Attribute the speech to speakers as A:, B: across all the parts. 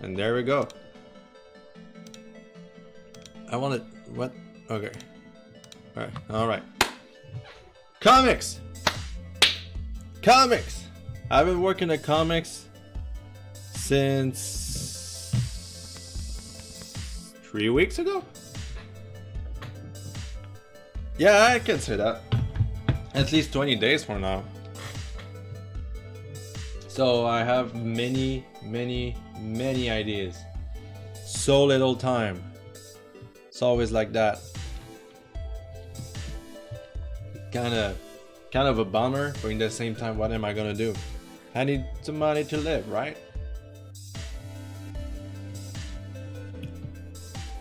A: And there we go. I wanted what? Okay. Alright. Comics! Comics! I've been working at comics since 3 weeks ago? Yeah, I can say that. At least 20 days from now. So I have many ideas. So little time. It's always like that. Kind of a bummer, but at the same time, what am I gonna do? I need some money to live, right?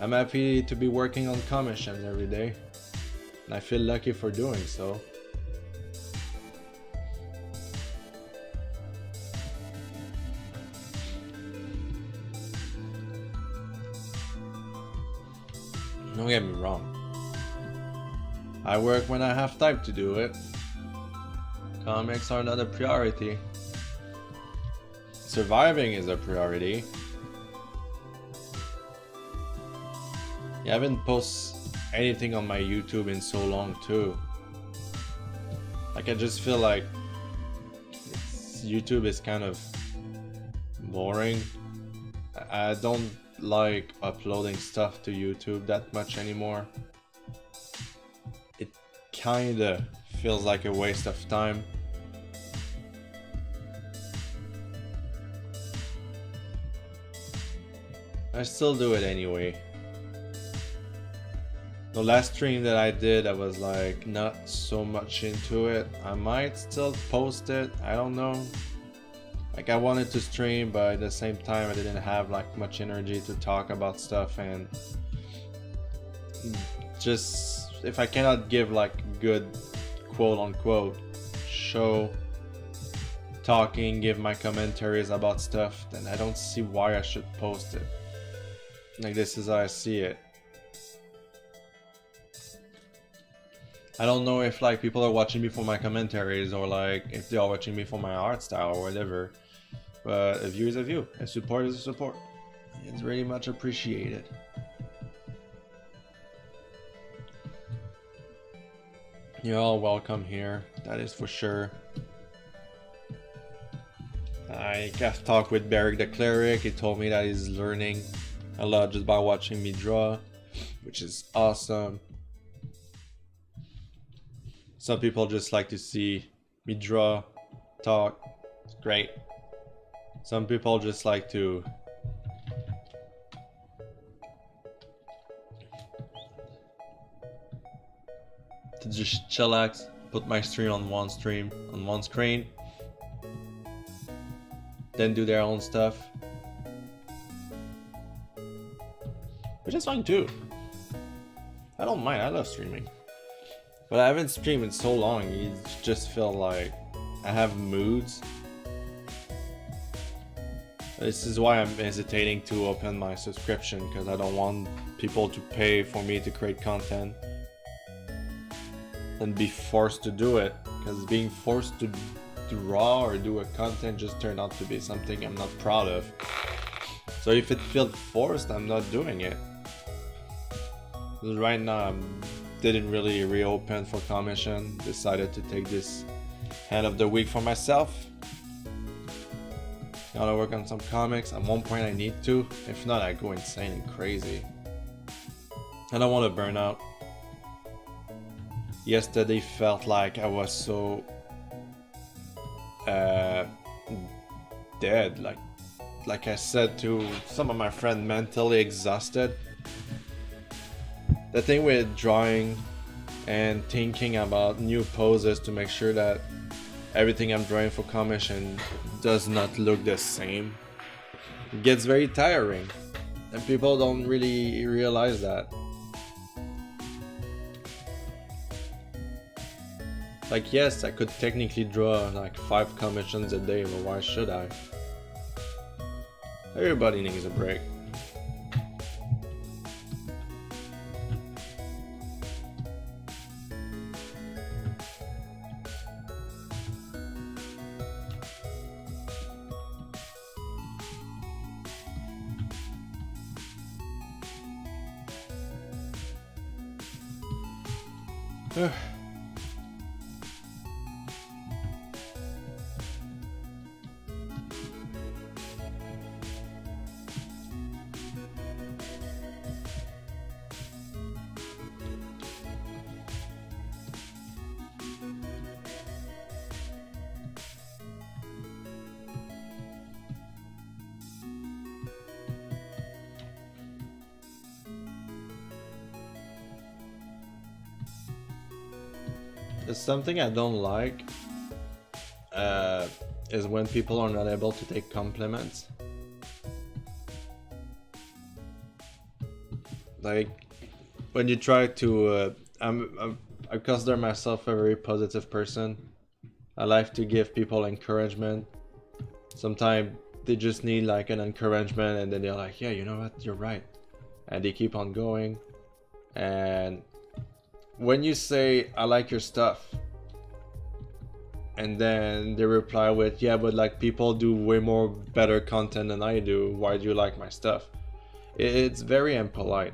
A: I'm happy to be working on commissions every day, and I feel lucky for doing so. Don't get me wrong. I work when I have time to do it. Comics are not a priority. Surviving is a priority. I haven't posted anything on my YouTube in so long too. Like I just feel like YouTube is kind of boring. I don't like uploading stuff to YouTube that much anymore. It kinda feels like a waste of time. I still do it anyway. The last stream that I did, I was like not so much into it. I might still post it, I don't know. Like I wanted to stream, but at the same time I didn't have like much energy to talk about stuff, and just if I cannot give like good quote unquote show talking, give my commentaries about stuff, then I don't see why I should post it. Like this is how I see it. I don't know if like people are watching me for my commentaries or like if they are watching me for my art style or whatever. But a view is a view. A support is a support. It's very much appreciated. You're all welcome here. That is for sure. I got talked with Barrick the Cleric. He told me that he's learning a lot just by watching me draw, which is awesome. Some people just like to see me draw, talk. It's great. Some people just like to just chillax, put my stream on one screen, then do their own stuff, which is fine too. I don't mind. I love streaming. But I haven't streamed in so long, you just feel like I have moods. This is why I'm hesitating to open my subscription, because I don't want people to pay for me to create content and be forced to do it, because being forced to draw or do a content just turned out to be something I'm not proud of. So if it felt forced, I'm not doing it. Because right now I didn't really reopen for commission, decided to take this hand of the week for myself. Gotta work on some comics. At one point I need to, if not I go insane and crazy. I don't want to burn out. Yesterday felt like I was so dead, like I said to some of my friends, mentally exhausted. The thing with drawing and thinking about new poses to make sure that everything I'm drawing for commission does not look the same, it gets very tiring, and people don't really realize that. Like yes, I could technically draw like 5 commissions a day, but why should I? Everybody needs a break. Something I don't like is when people are not able to take compliments. Like when you try to, I consider myself a very positive person. I like to give people encouragement. Sometimes they just need like an encouragement, and then they're like, yeah, you know what, you're right, and they keep on going. And when you say, I like your stuff, and then they reply with, yeah, but like people do way more better content than I do, why do you like my stuff? It's very impolite.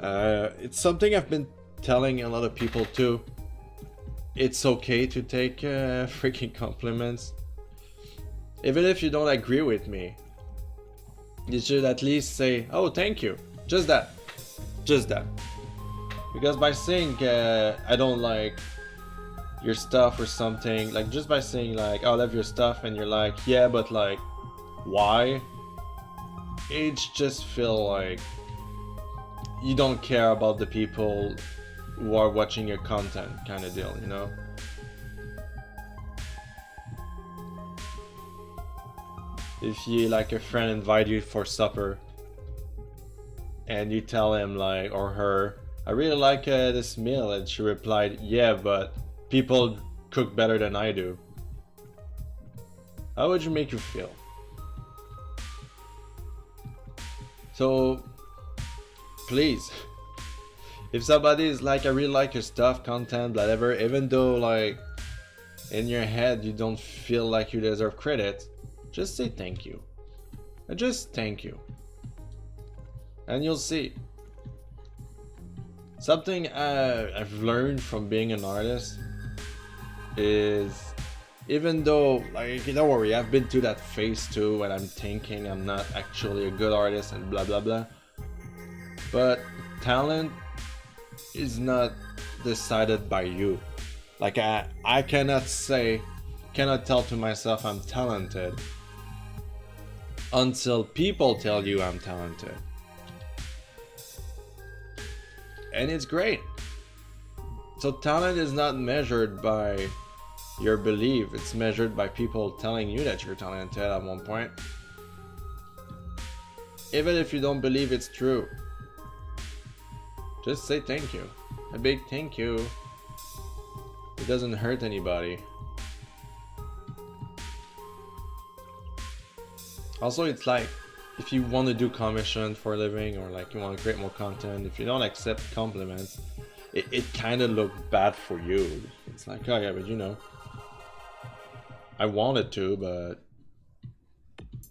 A: It's something I've been telling a lot of people too. It's okay to take freaking compliments. Even if you don't agree with me, you should at least say, oh, thank you. Just that. Just that. Because by saying I don't like your stuff or something, like just by saying like I love your stuff and you're like, yeah, but like why? It just feel like you don't care about the people who are watching your content, kind of deal, you know? If you like a friend invite you for supper and you tell him like, or her, I really like this meal, and she replied, yeah, but people cook better than I do. How would you make you feel? So please, if somebody is like, I really like your stuff, content, whatever, even though like in your head you don't feel like you deserve credit, just say thank you. And just thank you. And you'll see. Something I've learned from being an artist is, even though, like, don't worry, I've been through that phase too when I'm thinking I'm not actually a good artist and blah blah blah. But talent is not decided by you. Like I cannot tell to myself I'm talented until people tell you I'm talented. And it's great. So talent is not measured by your belief, it's measured by people telling you that you're talented at one point. Even if you don't believe it's true, just say thank you. A big thank you. It doesn't hurt anybody. Also, it's like, if you want to do commission for a living, or like you want to create more content, if you don't accept compliments, it kind of looks bad for you. It's like, oh yeah, but you know, I wanted to, but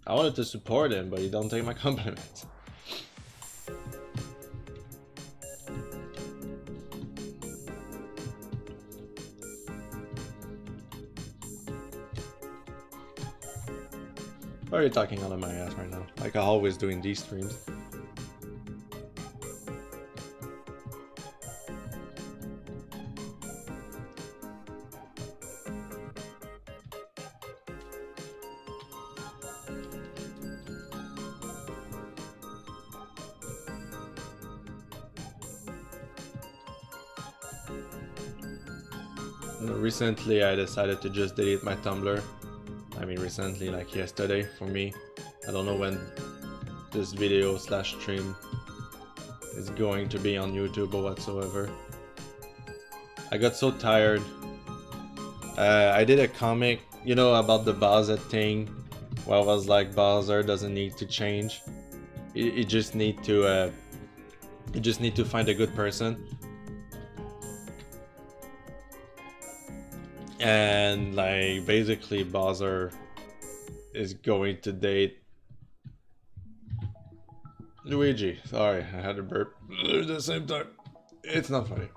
A: I wanted to support him, but you don't take my compliments. Why are you talking out of my ass right now? Like I always do in these streams. Recently I decided to just delete my Tumblr. I mean recently, like yesterday for me. I don't know when this video / stream is going to be on YouTube or whatsoever. I got so tired. I did a comic, you know, about the Bowser thing, where I was like, Bowser doesn't need to change. You just need to find a good person. And like basically Bowser is going to date Luigi. Sorry, I had a burp at the same time. It's not funny.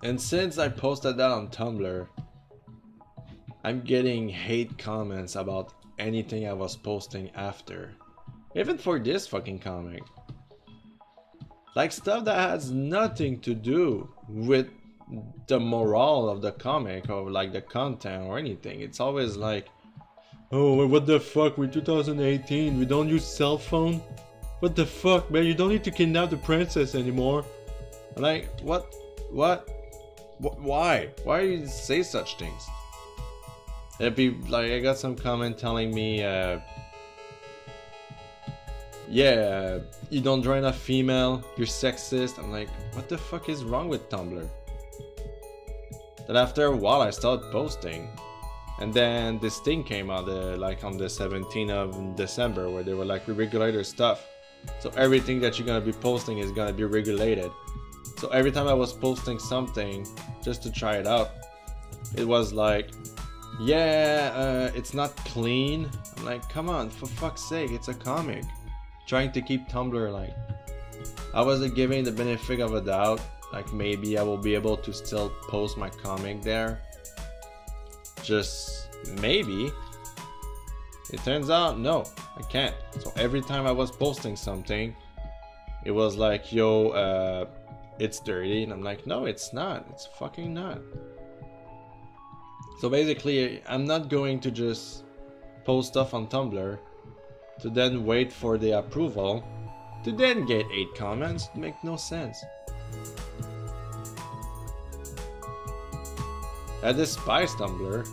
A: And since I posted that on Tumblr, I'm getting hate comments about anything I was posting after. Even for this fucking comic. Like stuff that has nothing to do with the morale of the comic or like the content or anything. It's always like, oh, what the fuck, we're 2018, we don't use cell phone? What the fuck, man, you don't need to kidnap the princess anymore. Like, what? Why? Why do you say such things? It'd be like, I got some comment telling me, yeah, you don't draw enough female, you're sexist. I'm like, what the fuck is wrong with Tumblr? Then after a while I started posting. And then this thing came out like on the 17th of December where they were like, we regulate your stuff. So everything that you're gonna be posting is gonna be regulated. So every time I was posting something just to try it out, it was like, yeah, it's not clean. I'm like, come on, for fuck's sake, it's a comic. Trying to keep Tumblr like, I wasn't giving the benefit of a doubt, like maybe I will be able to still post my comic there. Just maybe. It turns out, no, I can't. So every time I was posting something, it was like, yo, it's dirty. And I'm like, no, it's not. It's fucking not. So basically, I'm not going to just post stuff on Tumblr to then wait for the approval to then get 8 comments. It makes no sense. I despise Tumblr.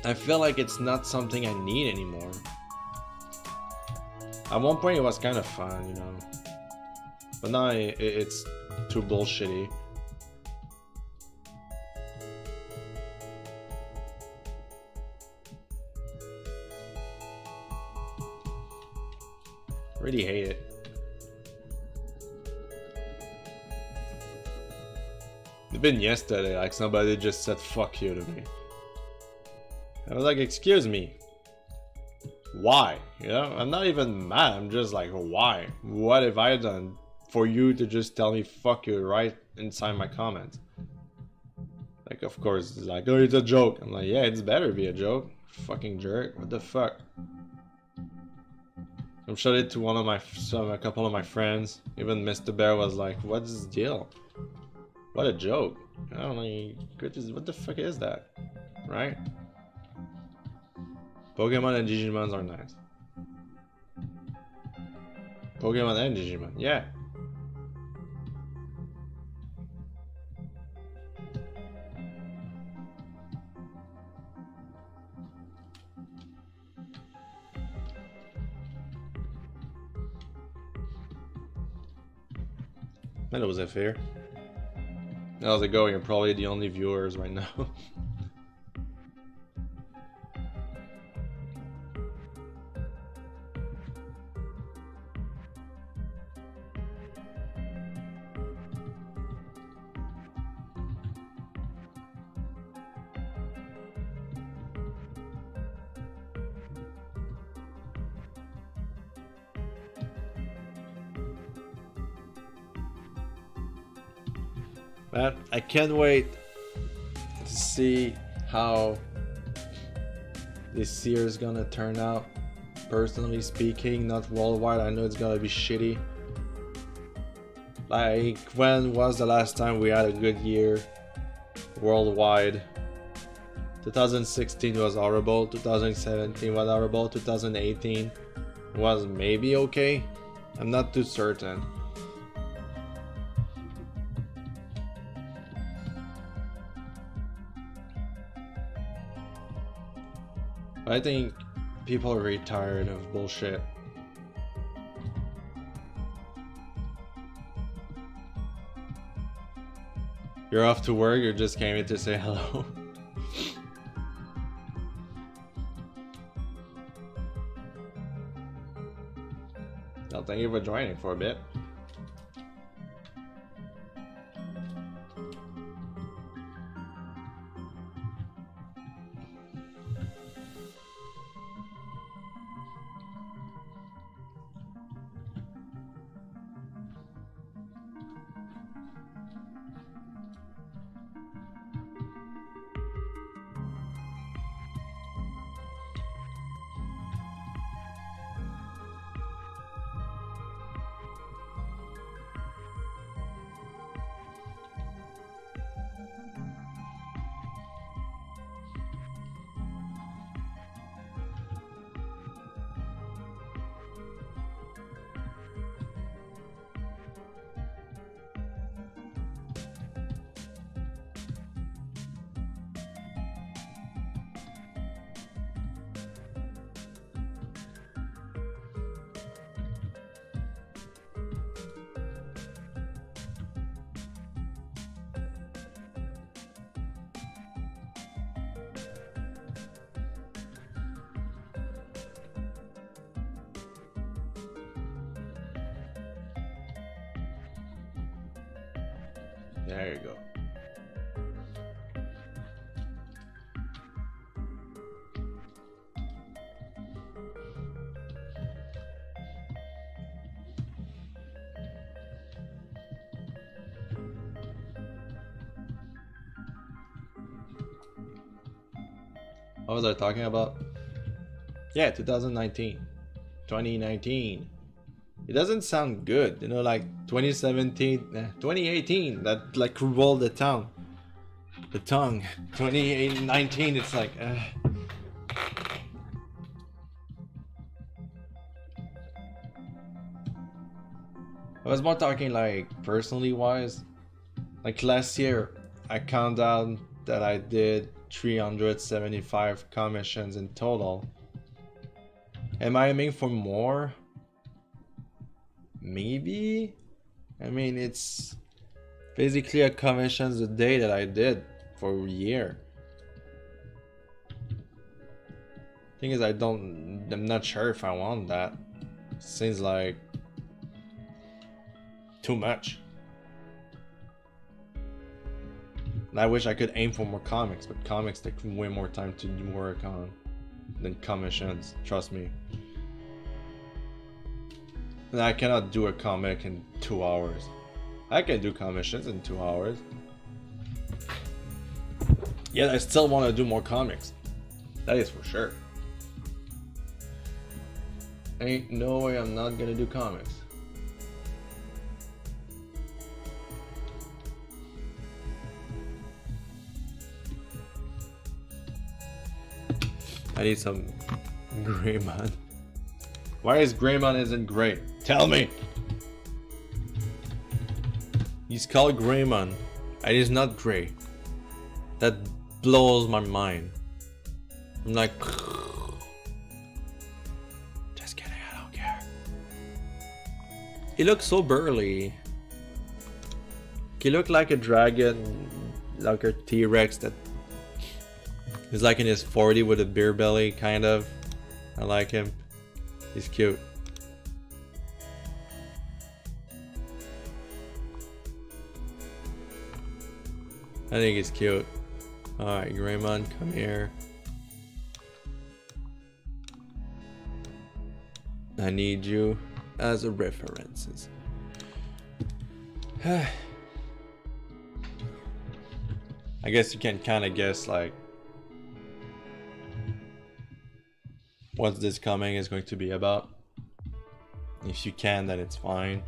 A: I feel like it's not something I need anymore. At one point it was kind of fun, you know. But now it's too bullshitty. Really hate it. Even yesterday, like somebody just said fuck you to me. I was like, excuse me. Why? You know, I'm not even mad, I'm just like, why? What have I done for you to just tell me fuck you right inside my comments? Like, of course, it's like, oh, it's a joke. I'm like, yeah, it's better be a joke. Fucking jerk, what the fuck? I showed it to a couple of my friends. Even Mr. Bear was like, what's this deal? What a joke. I don't know, what the fuck is that? Right? Pokemon and Digimons are nice. Pokemon and Digimon, yeah. That was fair. How's it going? You're probably the only viewers right now. But I can't wait to see how this year is gonna turn out. Personally speaking, not worldwide, I know it's gonna be shitty. Like, when was the last time we had a good year worldwide? 2016 was horrible, 2017 was horrible, 2018 was maybe okay. I'm not too certain. I think people are very tired of bullshit. You're off to work, you just came in to say hello. Well, thank you for joining for a bit. There you go. What was I talking about? Yeah, 2019. 2019. It doesn't sound good, you know, like 2017, 2018, that like rolled the tongue. 2019, it's like, I was more talking like personally wise. Like last year, I count down that I did 375 commissions in total. Am I aiming for more? Maybe? I mean, it's basically a commissions a day that I did for a year. Thing is, I'm not sure if I want that. Seems like too much. And I wish I could aim for more comics, but comics take way more time to work on than commissions, trust me. And I cannot do a comic in 2 hours. I can do commissions in 2 hours. Yet I still want to do more comics. That is for sure. Ain't no way I'm not gonna do comics. I need some Greymon. Why is Greymon isn't great? Tell me! He's called Greymon, and he's not grey. That blows my mind. I'm like... Just kidding, I don't care. He looks so burly. He looked like a dragon, like a T-Rex that is like in his 40 with a beer belly, kind of. I like him. He's cute. I think he's cute. Alright, Greymon, come here. I need you as a references. I guess you can kind of guess like what this coming is going to be about. If you can, then it's fine.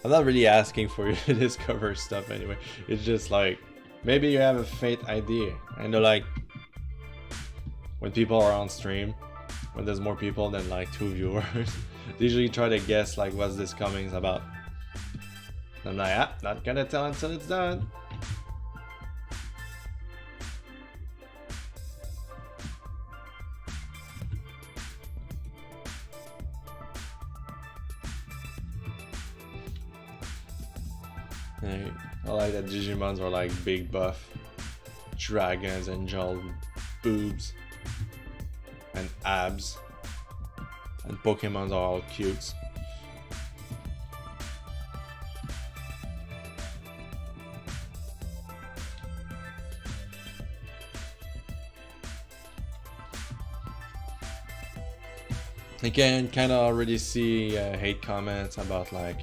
A: I'm not really asking for you to discover stuff anyway. It's just like, maybe you have a faint idea. I know like, when people are on stream, when there's more people than like 2 viewers, they usually try to guess like what's this coming is about. I'm like, ah, not gonna tell until it's done. I like that Digimons are like big buff dragons and angel boobs and abs, and Pokemons are all cute. I can kind of already see hate comments about like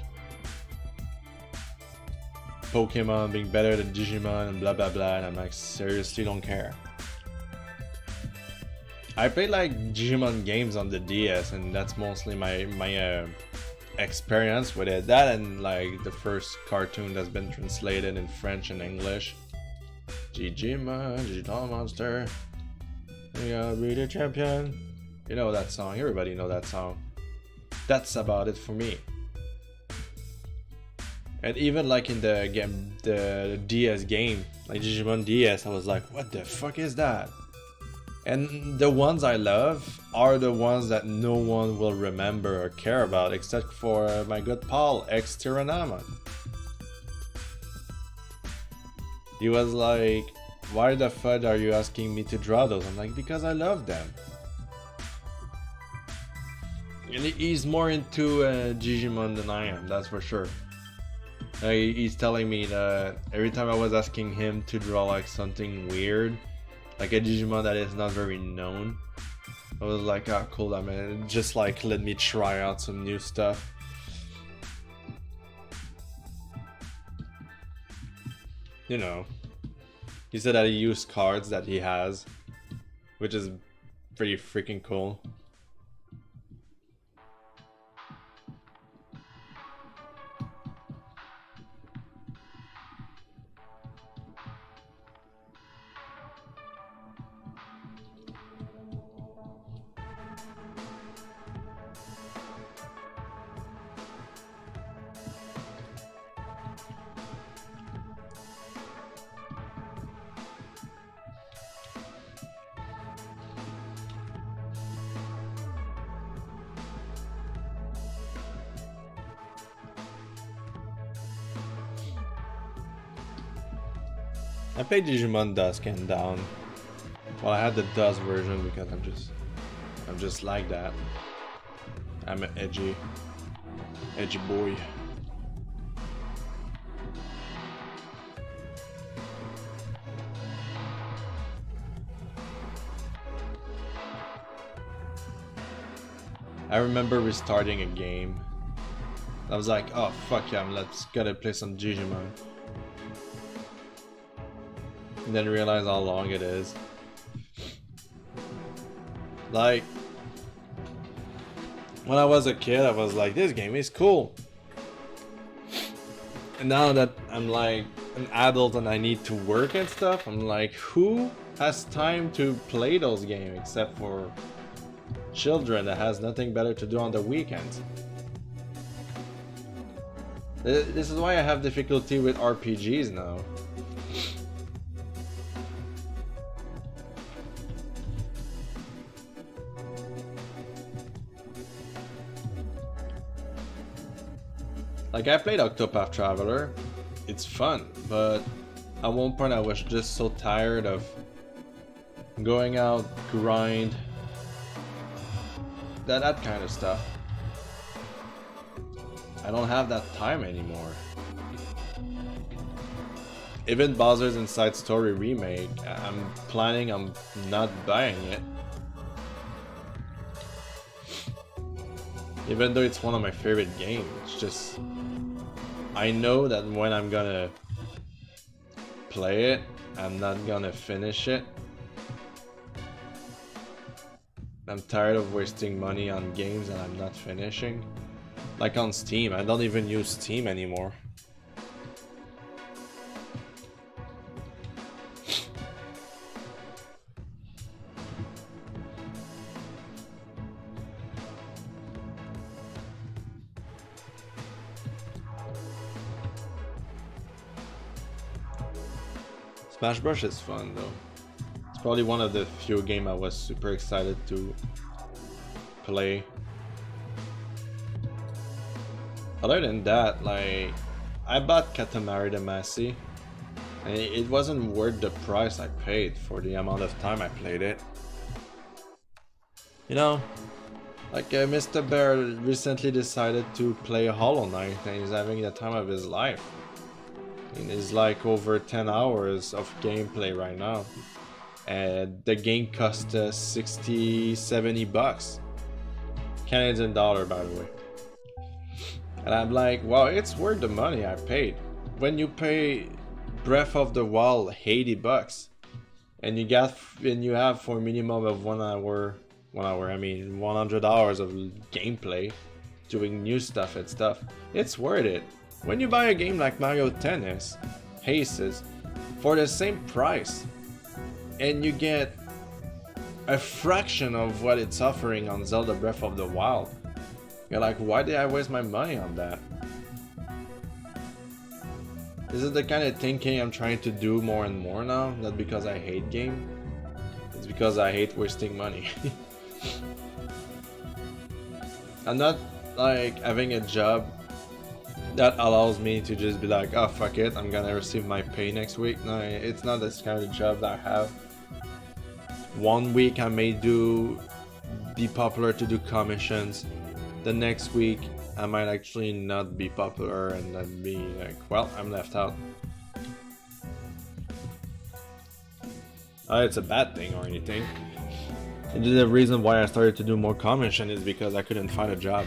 A: Pokemon being better than Digimon and blah blah blah, and I'm like, seriously don't care. I play like Digimon games on the DS, and that's mostly my experience with it. That and like the first cartoon that's been translated in French and English. Digimon, Digital Monster, we gotta be the champion. You know that song, everybody know that song. That's about it for me. And even like in the game, the DS game, like Digimon DS, I was like, what the fuck is that? And the ones I love are the ones that no one will remember or care about, except for my good pal, ex Tyrannomon. He was like, why the fuck are you asking me to draw those? I'm like, because I love them. And he's more into Digimon than I am, that's for sure. He's telling me that every time I was asking him to draw like something weird, like a Digimon that is not very known, I was like, ah, cool, I mean, just like let me try out some new stuff. You know, he said that he used cards that he has, which is pretty freaking cool. I played Digimon Dusk and Dawn. Well, I had the Dusk version because I'm just like that. I'm an edgy boy. I remember restarting a game. I was like, oh fuck yeah, let's gotta play some Digimon. And then realize how long it is. Like, when I was a kid, I was like, this game is cool. And now that I'm like an adult and I need to work and stuff, I'm like, who has time to play those games except for children that has nothing better to do on the weekends? This is why I have difficulty with RPGs now. Like, I played Octopath Traveler, it's fun, but at one point I was just so tired of going out, grind, that kind of stuff. I don't have that time anymore. Even Bowser's Inside Story remake, I'm planning on not buying it. Even though it's one of my favorite games, it's just, I know that when I'm gonna play it, I'm not gonna finish it. I'm tired of wasting money on games that I'm not finishing. Like on Steam, I don't even use Steam anymore. Smash Bros is fun though. It's probably one of the few games I was super excited to play. Other than that, like, I bought Katamari Damacy, and it wasn't worth the price I paid for the amount of time I played it. You know, like Mr. Bear recently decided to play Hollow Knight and he's having the time of his life. And it's like over 10 hours of gameplay right now. And the game cost 60-70 bucks. Canadian dollar, by the way. And I'm like, wow, it's worth the money I paid. When you pay Breath of the Wild 80 bucks and you have for a minimum of 1 hour, I mean 100 hours of gameplay doing new stuff and stuff, it's worth it. When you buy a game like Mario Tennis Aces for the same price and you get a fraction of what it's offering on Zelda Breath of the Wild, you're like, why did I waste my money on that? This is the kind of thinking I'm trying to do more and more now, not because I hate game, it's because I hate wasting money. I'm not like having a job that allows me to just be like, oh fuck it, I'm gonna receive my pay next week. No, it's not this kind of job that I have. One week I may be popular to do commissions, the next week I might actually not be popular and then be like, well, I'm left out. It's a bad thing or anything. The reason why I started to do more commission is because I couldn't find a job.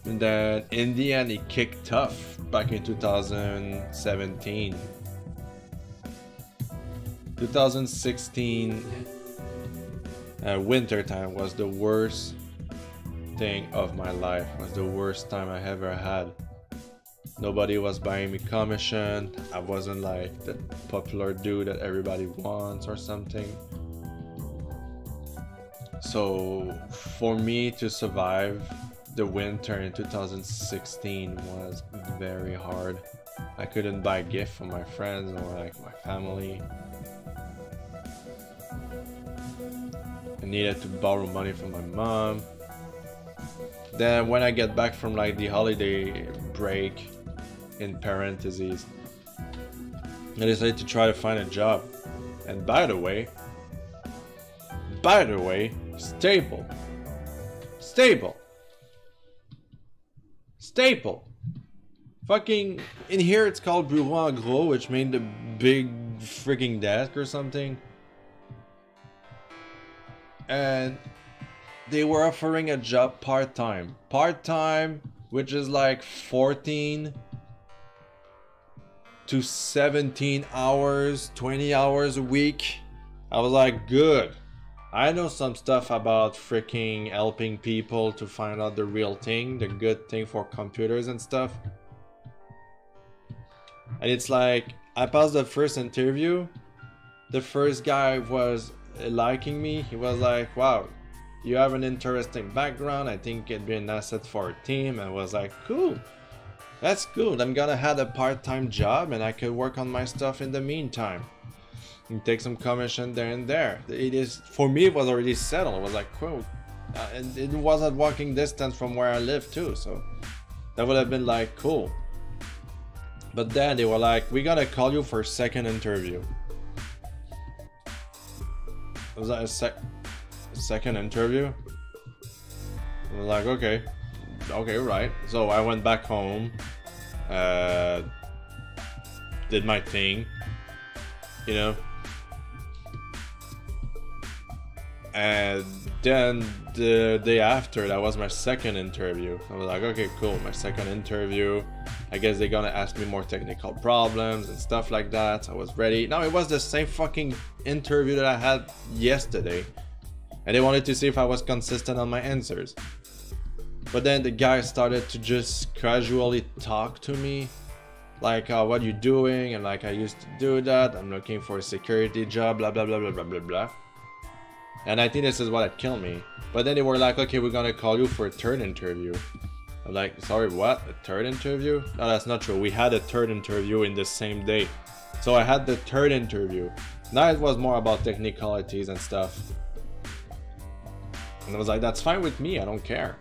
A: And then in the end, it kicked tough back in 2017. 2016 winter time was the worst thing of my life. It was the worst time I ever had. Nobody was buying me commission. I wasn't like the popular dude that everybody wants or something. So for me to survive the winter in 2016 was very hard. I couldn't buy a gift for my friends or like my family. I needed to borrow money from my mom. Then when I get back from like the holiday break, in parentheses, I decided to try to find a job. And by the way, staple. Fucking, in here it's called bureau en gros, which means the big freaking desk or something. And they were offering a job part-time, which is like 14 to 17 hours, 20 hours a week. I was like, good. I know some stuff about freaking helping people to find out the real thing, the good thing for computers and stuff. And it's like, I passed the first interview. The first guy was liking me. He was like, wow, you have an interesting background. I think it'd be an asset for our team. And I was like, cool. That's good. I'm gonna have a part-time job and I could work on my stuff in the meantime and take some commission there and there. It is, for me, it was already settled. It was like, cool. And it was at walking distance from where I live too, so that would have been like cool. But then they were like, we gotta call you for a second interview. Was that a second interview? I was like, okay, right. So I went back home, did my thing, you know, and then the day after, that was my second interview. I was like, okay, cool, my second interview. I guess they're gonna ask me more technical problems and stuff like that. I was ready. No, it was the same fucking interview that I had yesterday, and they wanted to see if I was consistent on my answers. But then the guy started to just casually talk to me, like, what are you doing? And like, I used to do that. I'm looking for a security job, blah, blah, blah, blah, blah, blah, blah. And I think this is what had killed me. But then they were like, okay, we're gonna call you for a third interview. I'm like, sorry, what? A third interview? No, that's not true. We had a third interview in the same day. So I had the third interview. Now it was more about technicalities and stuff. And I was like, that's fine with me, I don't care.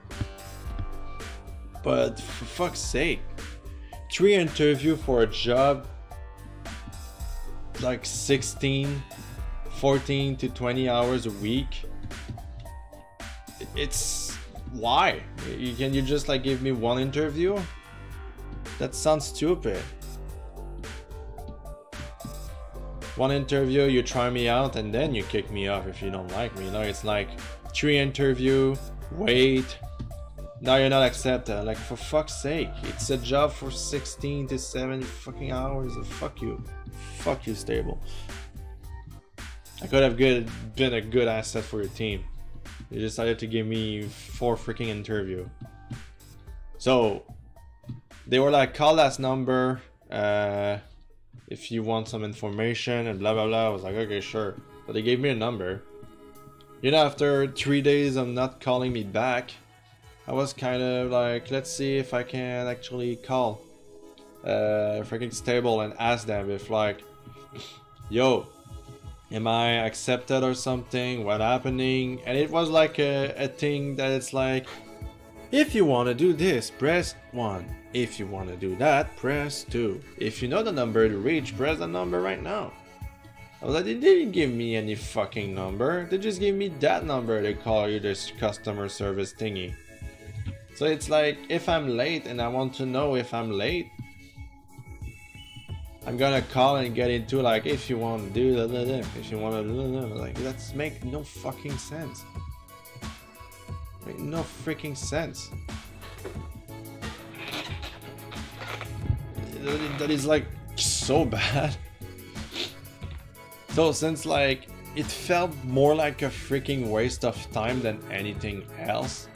A: But for fuck's sake, 3 interviews for a job, like 14 to 20 hours a week. It's why? Can you just like give me one interview? That sounds stupid. One interview, you try me out, and then you kick me off if you don't like me. You know, it's like 3 interview, wait. Now you're not accepted. Like, for fuck's sake, it's a job for 16 to 70 fucking hours. Fuck you, stable. I could have been a good asset for your team. You decided to give me 4 freaking interview. So they were like, call that number if you want some information and blah blah blah. I was like, okay, sure. But they gave me a number. You know, after 3 days of not calling me back, I was kind of like, let's see if I can actually call freaking stable and ask them if like, yo, am I accepted or something? What happening? And it was like a thing that it's like, if you want to do this, press 1. If you want to do that, press 2. If you know the number to reach, press the number right now. I was like, they didn't give me any fucking number. They just gave me that number. They call you this customer service thingy. So it's like, if I'm late and I want to know if I'm late, I'm gonna call and get into like, if you want to do that, if you want to do that, like, that's make no fucking sense. Make no freaking sense. That is like so bad. So since like it felt more like a freaking waste of time than anything else,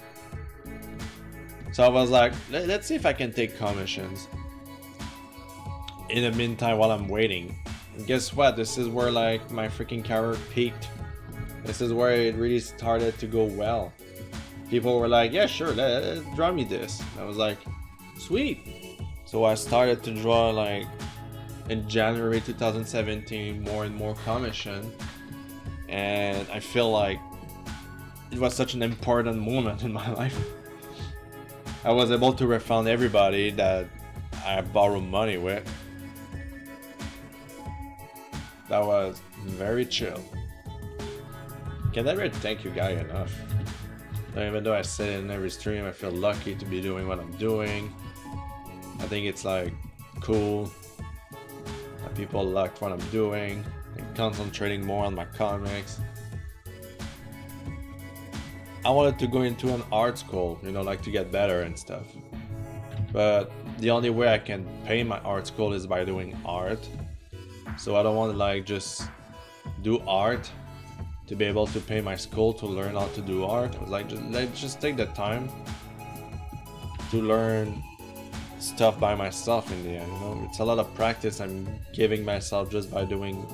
A: so I was like, let's see if I can take commissions in the meantime while I'm waiting. And guess what? This is where like my freaking career peaked. This is where it really started to go well. People were like, yeah, sure, draw me this. And I was like, sweet. So I started to draw like in January 2017 more and more commission, and I feel like it was such an important moment in my life. I was able to refund everybody that I borrowed money with. That was very chill. Can never thank you guys enough. Even though I say it in every stream, I feel lucky to be doing what I'm doing. I think it's like cool that people liked what I'm doing and concentrating more on my comics. I wanted to go into an art school, you know, like to get better and stuff. But the only way I can pay my art school is by doing art. So I don't want to like just do art to be able to pay my school to learn how to do art. I was like, just take the time to learn stuff by myself in the end, you know. It's a lot of practice I'm giving myself just by doing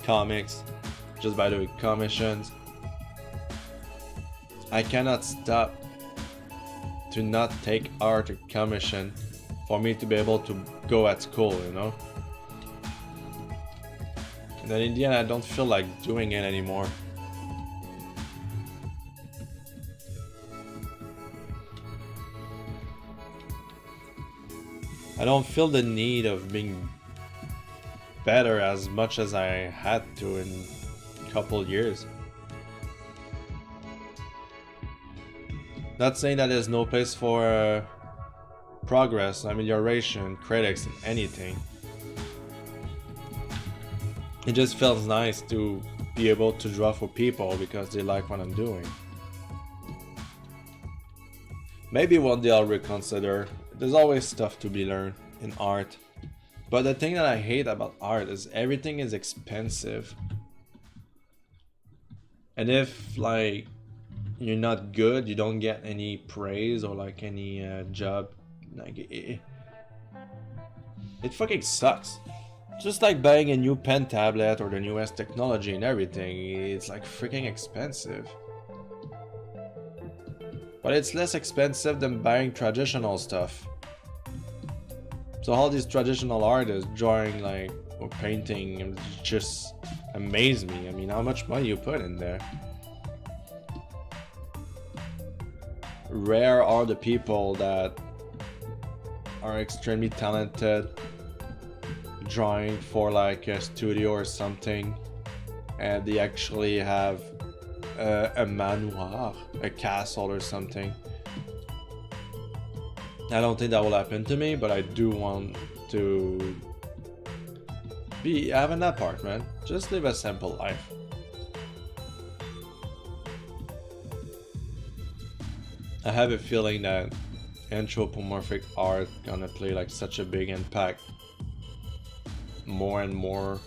A: comics, just by doing commissions. I cannot stop to not take art or commission for me to be able to go at school, you know. And then in the end I don't feel like doing it anymore. I don't feel the need of being better as much as I had to in a couple years. Not saying that there's no place for progress, amelioration, critics, and anything. It just feels nice to be able to draw for people because they like what I'm doing. Maybe one day I'll reconsider. There's always stuff to be learned in art. But the thing that I hate about art is everything is expensive. And if like you're not good, you don't get any praise or like any job. Like it fucking sucks. Just like buying a new pen tablet or the newest technology and everything, it's like freaking expensive. But it's less expensive than buying traditional stuff. So all these traditional artists drawing like or painting just amaze me. I mean, how much money you put in there. Rare are the people that are extremely talented drawing for like a studio or something, and they actually have a manoir, a castle or something. I don't think that will happen to me, but I do want to have an apartment, just live a simple life. I have a feeling that anthropomorphic art gonna play like such a big impact more and more,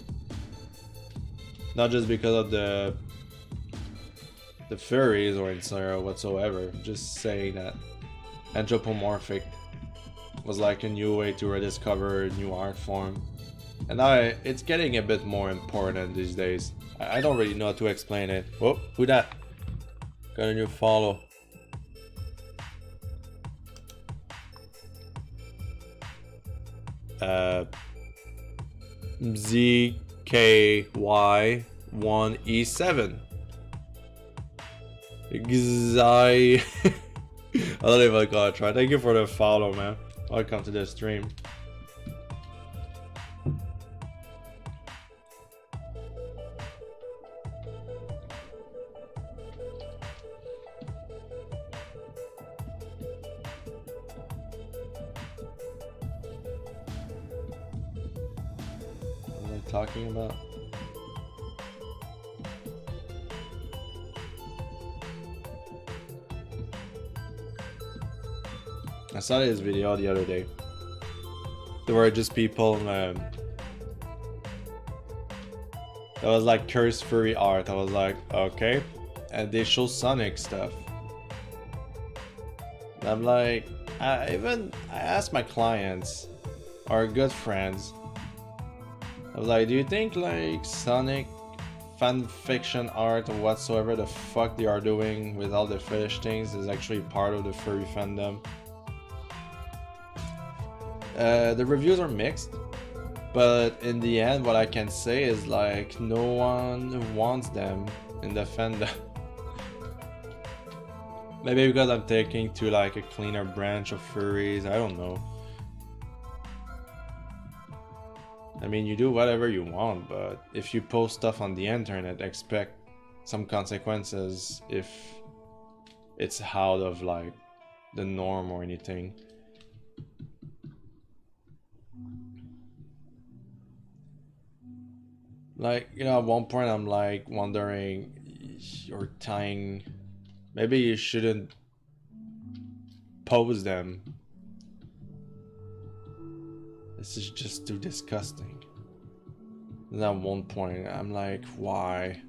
A: not just because of the furries or etc whatsoever, just saying that anthropomorphic was like a new way to rediscover a new art form, and now it's getting a bit more important these days. I don't really know how to explain it. Oh, who that? Got a new follow. ZKY1E7. I don't even know gotta try. Thank you for the follow, man. Welcome to the stream. talking about? I saw this video the other day. There were just people that was like cursed furry art. I was like, okay. And they show Sonic stuff. And I'm like, I asked my clients, our good friends, I was like, do you think like Sonic fan fiction art or whatsoever the fuck they are doing with all the fetish things is actually part of the furry fandom? The reviews are mixed, but in the end what I can say is like no one wants them in the fandom. Maybe because I'm taking to like a cleaner branch of furries, I don't know. I mean, you do whatever you want, but if you post stuff on the internet, expect some consequences if it's out of like the norm or anything. Like, you know, at one point I'm like wondering, you're tying, maybe you shouldn't pose them. This is just too disgusting. And at one point I'm like, why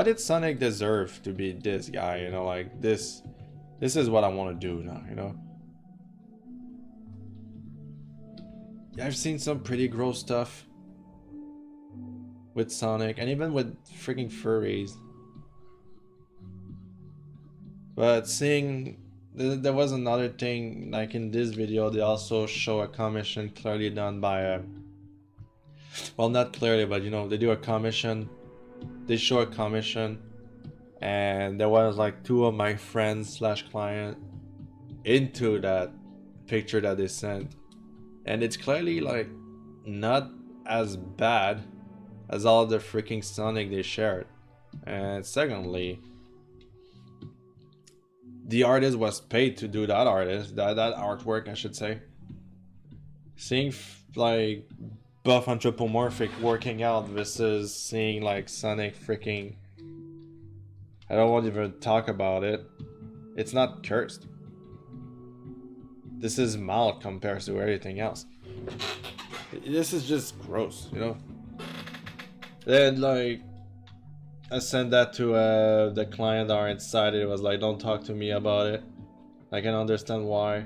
A: did Sonic deserve to be this guy? You know, like this is what I want to do now, you know. Yeah, I've seen some pretty gross stuff with Sonic and even with freaking furries, but seeing there was another thing, like in this video they also show a commission clearly done by a, well, not clearly, but you know, they do a commission, they show a commission, and there was like two of my friends slash client into that picture that they sent, and it's clearly like not as bad as all the freaking Sonic they shared. And secondly, the artist was paid to do that that artwork, I should say. Seeing like buff anthropomorphic working out versus seeing like Sonic freaking, I don't want to even talk about it. It's not cursed. This is mild compared to everything else. This is just gross, you know. Then like I sent that to the client are inside. It was like, don't talk to me about it. I can understand why.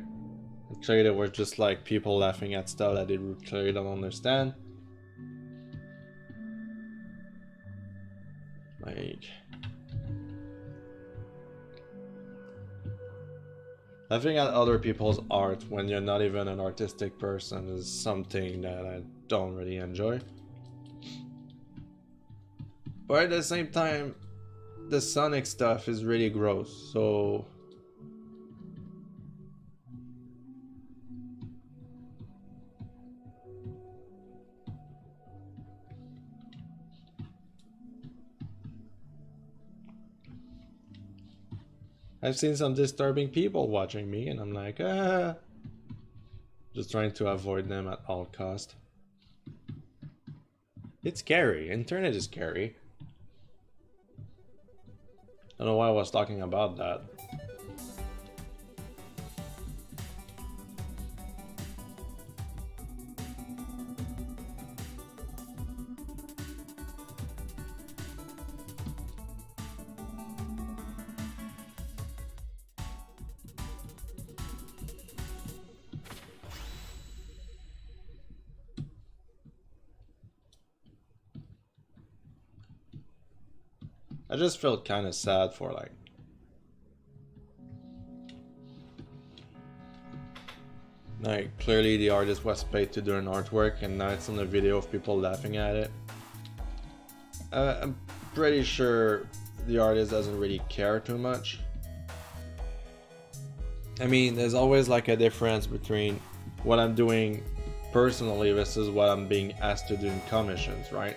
A: Clearly there were just like people laughing at stuff that they clearly don't understand. Like, laughing at other people's art when you're not even an artistic person is something that I don't really enjoy. But at the same time, the Sonic stuff is really gross, so I've seen some disturbing people watching me and I'm like, just trying to avoid them at all cost. It's scary. Internet is scary. I don't know why I was talking about that. I just felt kind of sad for like clearly the artist was paid to do an artwork and now it's on a video of people laughing at it. I'm pretty sure the artist doesn't really care too much. I mean, there's always like a difference between what I'm doing personally versus what I'm being asked to do in commissions, right?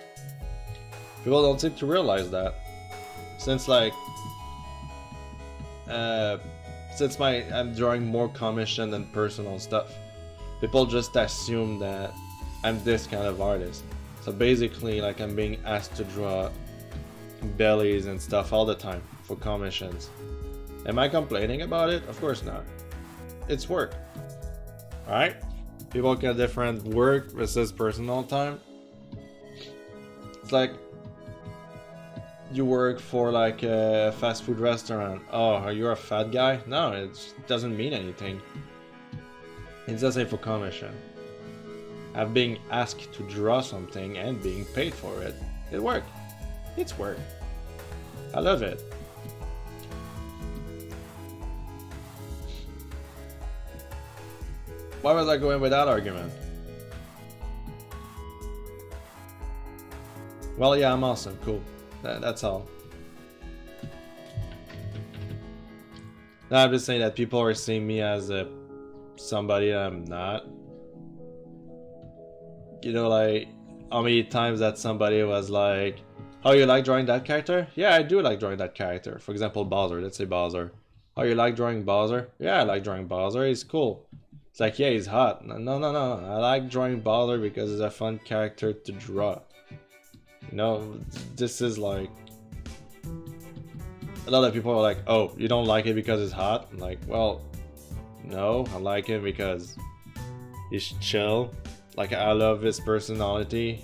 A: People don't seem to realize that. Since like since I'm drawing more commission than personal stuff, people just assume that I'm this kind of artist. So basically, like, I'm being asked to draw bellies and stuff all the time for commissions. Am I complaining about it? Of course not. It's work. Alright? People get different work versus personal time. It's like you work for like a fast food restaurant. Oh, are you a fat guy? No, it doesn't mean anything. It's just a for commission. I'm being asked to draw something and being paid for it. It worked. It's work. I love it. Why was I going with that argument? Well, yeah, I'm awesome. Cool. That's all. No, I'm just saying that people are seeing me as a somebody I'm not. You know, like, how many times that somebody was like, oh, you like drawing that character? Yeah, I do like drawing that character. For example, Bowser. Let's say Bowser. Oh, you like drawing Bowser? Yeah, I like drawing Bowser. He's cool. It's like, yeah, he's hot. No. I like drawing Bowser because it's a fun character to draw. You know, this is like... A lot of people are like, oh, you don't like it because it's hot? I'm like, well, no, I like him because he's chill. Like, I love his personality.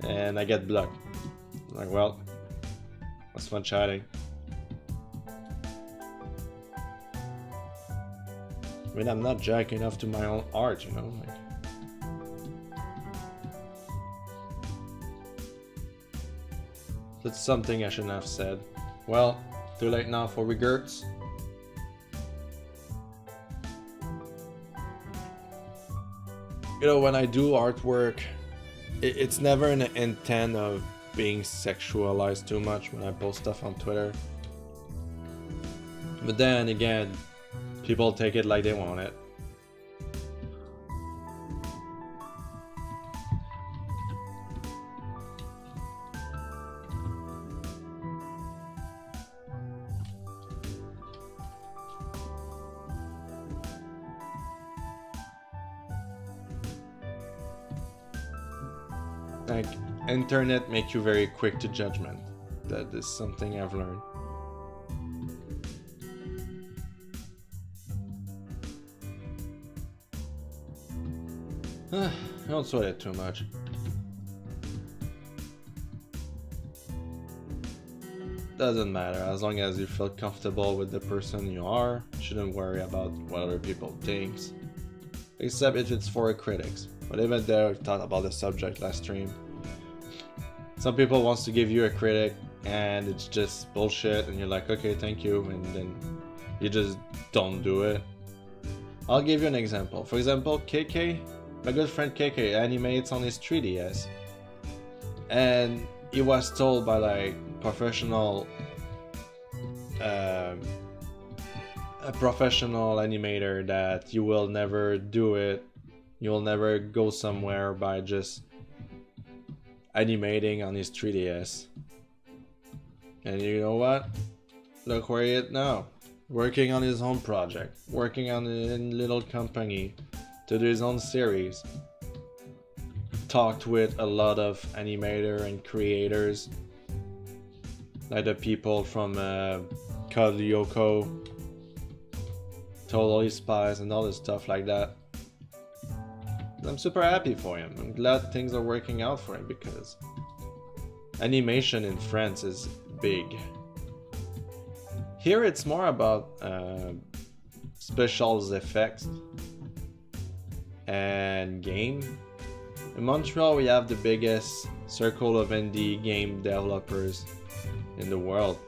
A: And I get blocked. I'm like, well, was fun chatting. I mean, I'm not jacking off to my own art, you know? Like, that's something I shouldn't have said. Well, too late now for regrets. You know, when I do artwork, it's never an intent of being sexualized too much when I post stuff on Twitter. But then again, people take it like they want it. Like, internet make you very quick to judgment. That is something I've learned. Don't sweat it too much. Doesn't matter, as long as you feel comfortable with the person you are, you shouldn't worry about what other people think. Except if it's for critics. But even there, I've thought about the subject last stream. Some people wants to give you a critic and it's just bullshit and you're like, okay, thank you, and then you just don't do it. I'll give you an example. For example, KK, my good friend KK animates on his 3DS. And he was told by like a professional animator that you will never do it. You will never go somewhere by just animating on his 3DS. And you know what? Look where he is now. Working on his own project. Working on a little company to do his own series. Talked with a lot of animator and creators. Like the people from Code Lyoko, Totally Spies, and all this stuff like that. I'm super happy for him. I'm glad things are working out for him because animation in France is big. Here it's more about special effects and game. In Montreal we have the biggest circle of indie game developers in the world.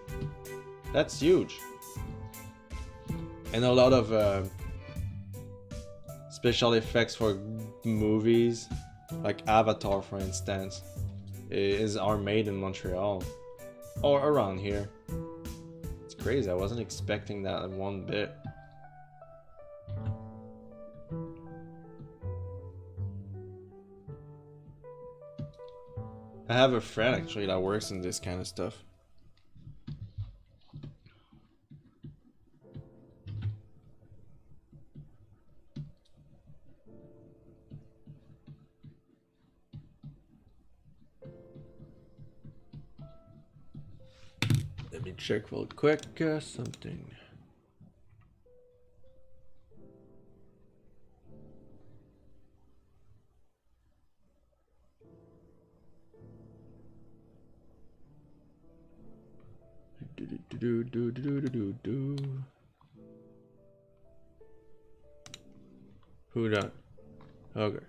A: That's huge. And a lot of special effects for movies, like Avatar for instance, are made in Montreal or around here. It's crazy, I wasn't expecting that one bit. I have a friend actually that works in this kind of stuff. me check real quick something. Who done? Okay.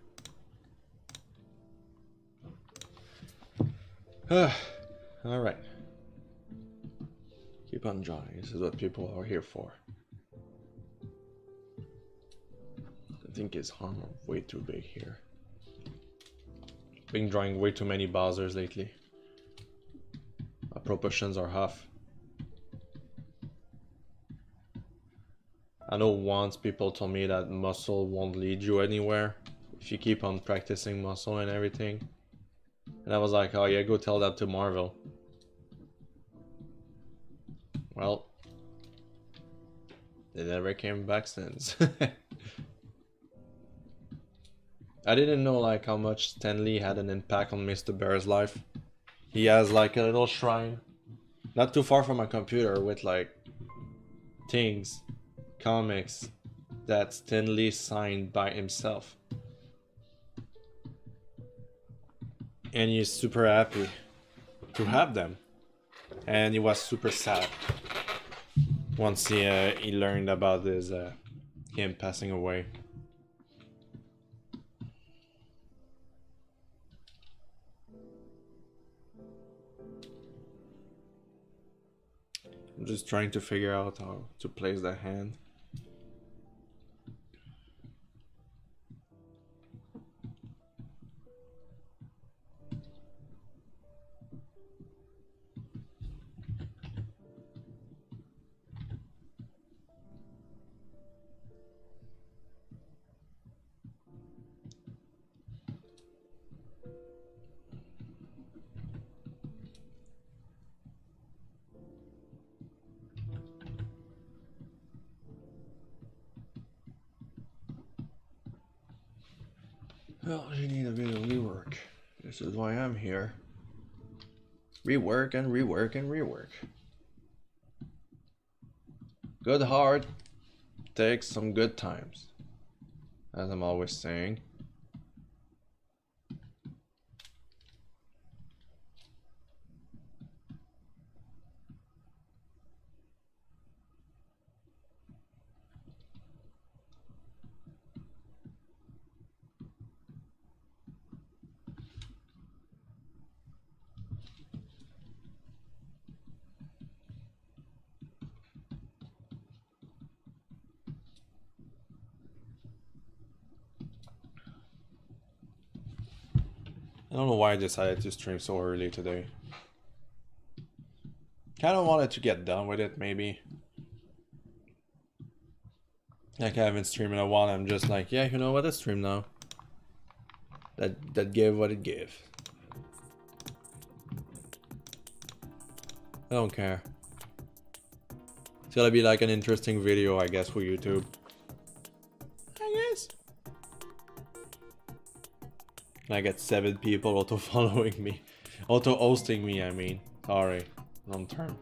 A: All right. Keep on drawing. This is what people are here for. I think his arm are way too big here. Been drawing way too many Bowsers lately. My proportions are off. I know once people told me that muscle won't lead you anywhere if you keep on practicing muscle and everything. And I was like, oh yeah, go tell that to Marvel. Well, they never came back since. I didn't know like how much Stan Lee had an impact on Mr. Bear's life. He has like a little shrine not too far from my computer with like things, comics that Stan Lee signed by himself. And he's super happy to have them. And he was super sad once he learned about his him passing away. I'm just trying to figure out how to place the hand. Well, you need a bit of rework. This is why I'm here. Rework and rework and rework. Good heart takes some good times, as I'm always saying. I don't know why I decided to stream so early today. Kind of wanted to get done with it, maybe. Like I haven't streamed in a while. I'm just like, yeah, you know what? Let's stream now. That gave what it gave. I don't care. It's gonna be like an interesting video, I guess, for YouTube. I guess. I get 7 people auto following me, auto hosting me. I mean, sorry, wrong term.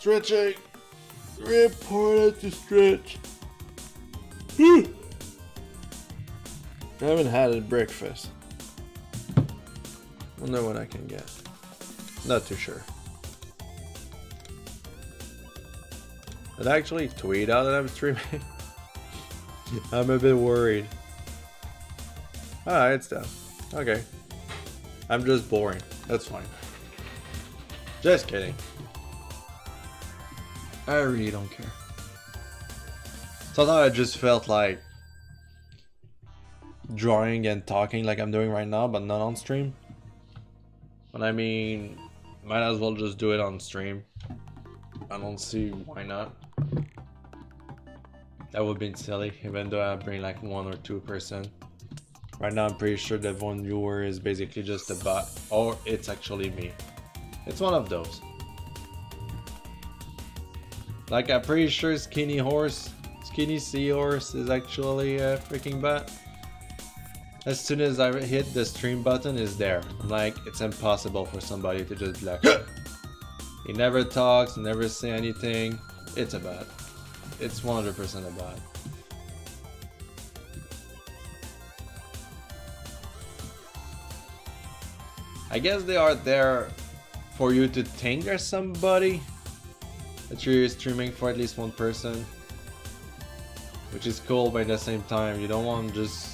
A: Stretching. Important to stretch. I haven't had a breakfast. Wonder what I can get. Not too sure. Did I actually tweet out that I'm streaming? I'm a bit worried. Alright, it's done. Okay. I'm just boring. That's fine. Just kidding. I really don't care. Sometimes I just felt like drawing and talking like I'm doing right now, but not on stream. But I mean, Might as well just do it on stream. I don't see why not. That would be silly, even though I bring like 1 or 2%. Right now I'm pretty sure that one viewer is basically just a bot, or it's actually me. It's one of those. Like I'm pretty sure Skinny Seahorse is actually a freaking bot. As soon as I hit the stream button, is there. I'm like, it's impossible for somebody to just be like, he never talks, never say anything. It's a bot. It's 100% a bot. I guess they are there for you to think there's somebody that you're streaming for, at least one person, which is cool, but at the same time you don't want just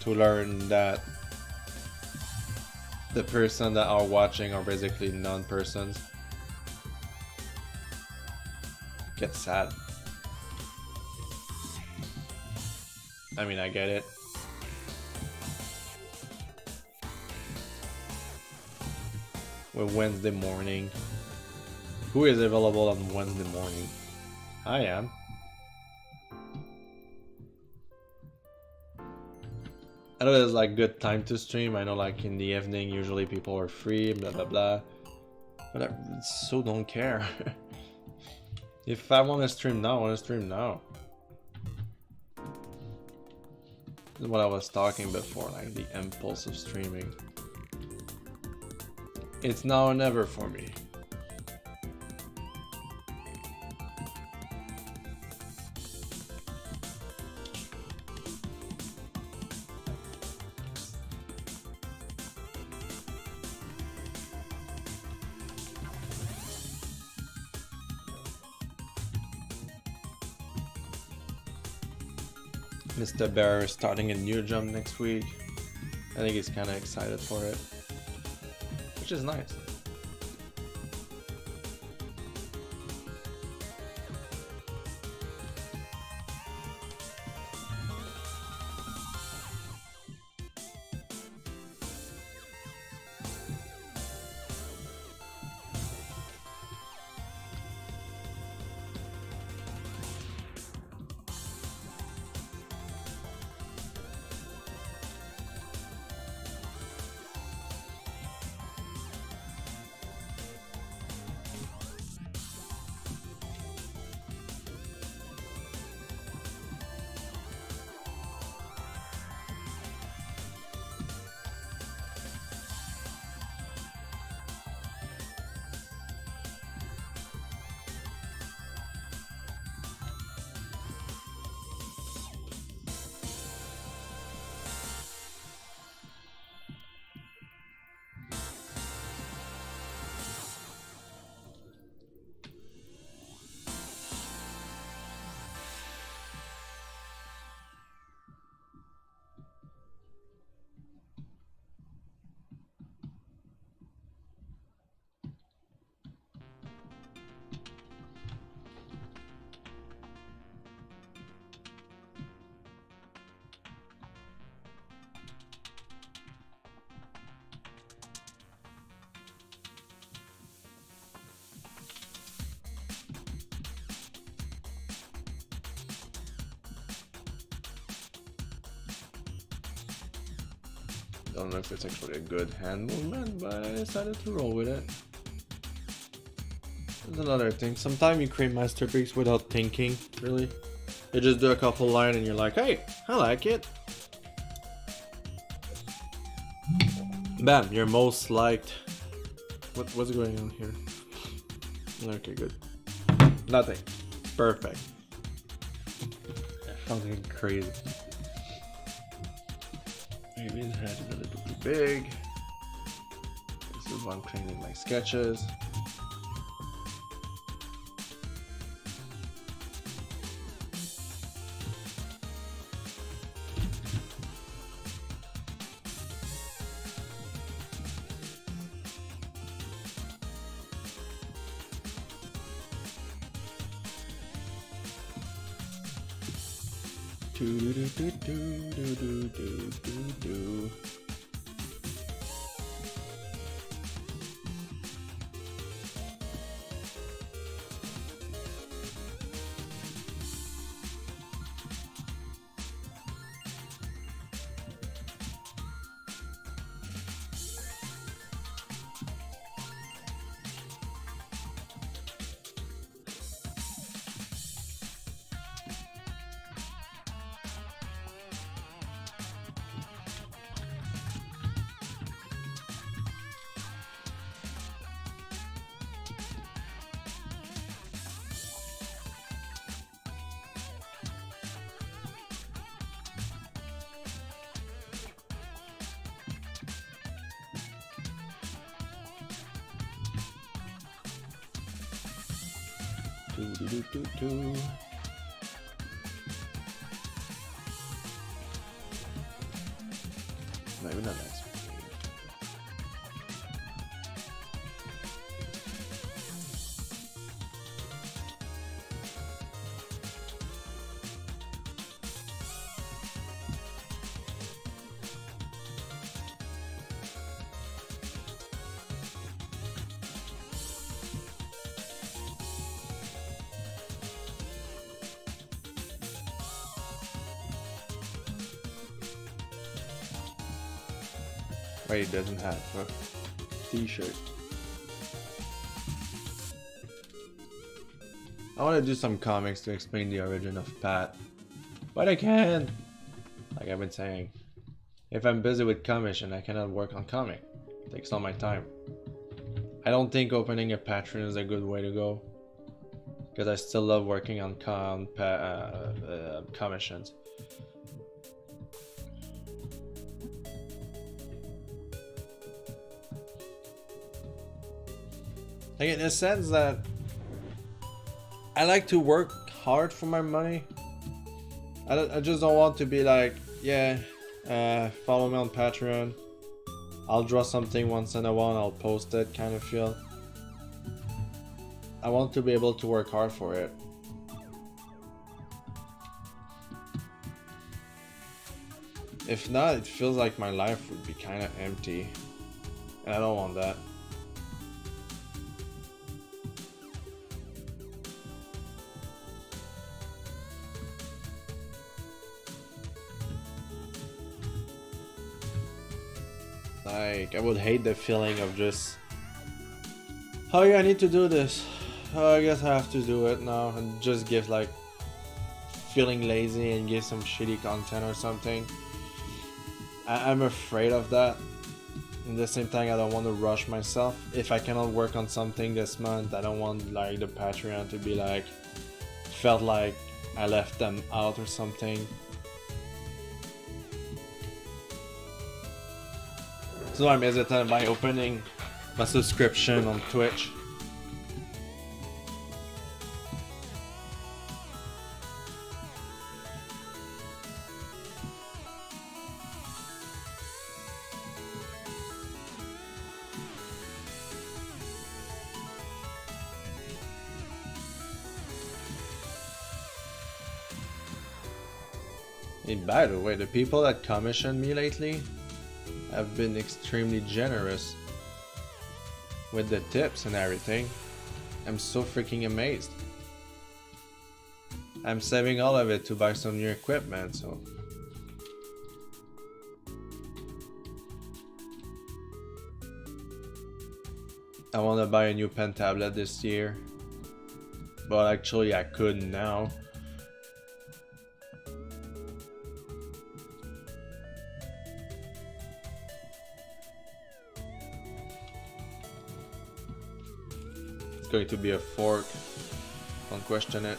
A: to learn that the person that are watching are basically non-persons. Get sad. I mean, I get it. With Wednesday morning. Who is available on Wednesday morning? I am. I know it's like good time to stream. I know like in the evening usually people are free, blah blah blah. But I so don't care. If I want to stream now, I want to stream now. This is what I was talking before, like the impulse of streaming. It's now or never for me. Mr. Bear is starting a new jump next week. I think he's kind of excited for it, which is nice. Don't know if it's actually a good hand movement, but I decided to roll with it. There's another thing. Sometimes you create masterpieces without thinking, really. You just do a couple lines and you're like, hey, I like it. Bam, you're most liked. What's going on here? Okay, good. Nothing. Perfect. Something crazy. Maybe the head is a little too big. This is one cleaning my sketches. Do. Maybe not next week. Wait, it doesn't have a t-shirt. I want to do some comics to explain the origin of Pat, but I can't. Like I've been saying, if I'm busy with commission, I cannot work on comic. It takes all my time. I don't think opening a Patreon is a good way to go, because I still love working on commissions. Like in a sense that I like to work hard for my money. I just don't want to be like, yeah, follow me on Patreon. I'll draw something once in a while, I'll post it kind of feel. I want to be able to work hard for it. If not, it feels like my life would be kind of empty. And I don't want that. Like, I would hate the feeling of just, oh yeah, I need to do this. Oh, I guess I have to do it now, and just give like feeling lazy and give some shitty content or something. I'm afraid of that. At the same time, I don't want to rush myself. If I cannot work on something this month, I don't want like the Patreon to be like, felt like I left them out or something. So I'm hesitant by opening my subscription on Twitch. And by the way, the people that commissioned me lately have been extremely generous with the tips and everything. I'm so freaking amazed. I'm saving all of it to buy some new equipment, so I want to buy a new pen tablet this year, but actually I couldn't now. Going to be a fork, don't question it.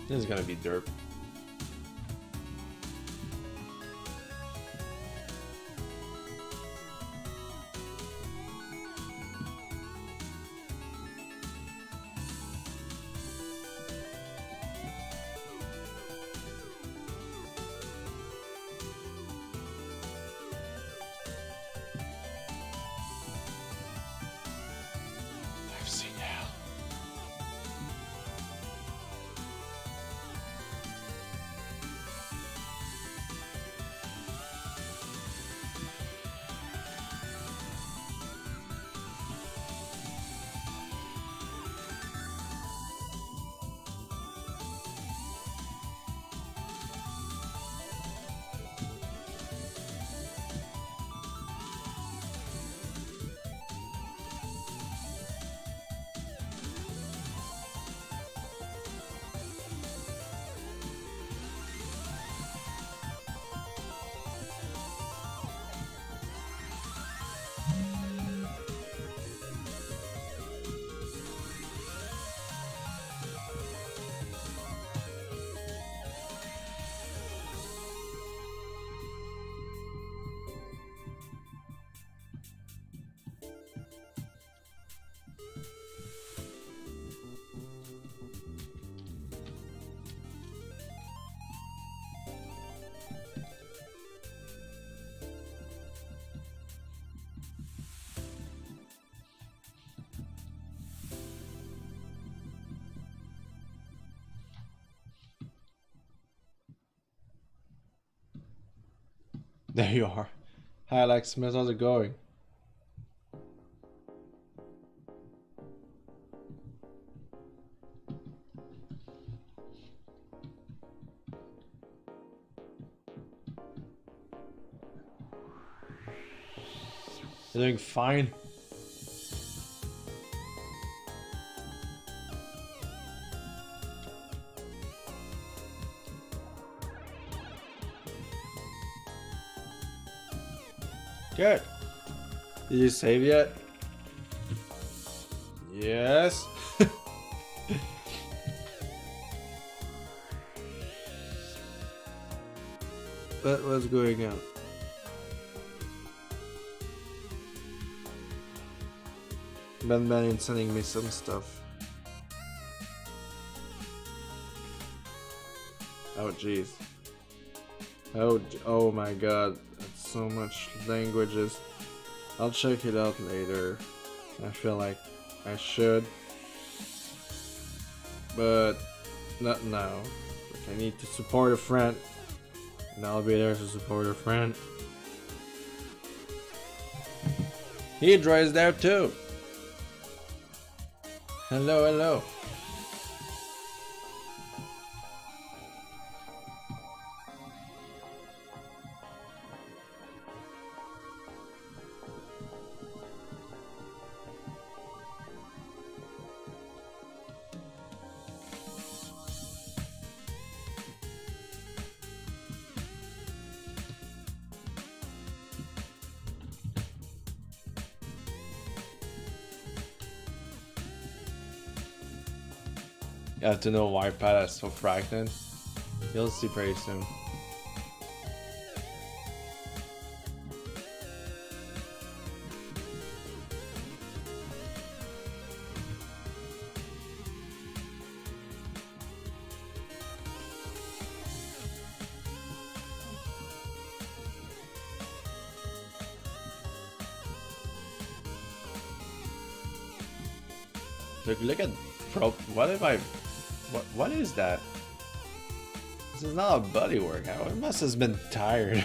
A: This is gonna be derp. I've seen hell. There you are. Hi Alex Smith, how's it going? You're doing fine. Good. Did you save yet? Yes. What was going on? Ben is sending me some stuff. Oh jeez. Oh my god. That's so much languages. I'll check it out later. I feel like I should. But not now. Like I need to support a friend. And I'll be there to support a friend. Hydra is there too. Hello, hello. You have to know why Pala is so fragmented. You'll see pretty soon. Look at what if I what is that? This is not a body workout. It must have been tired.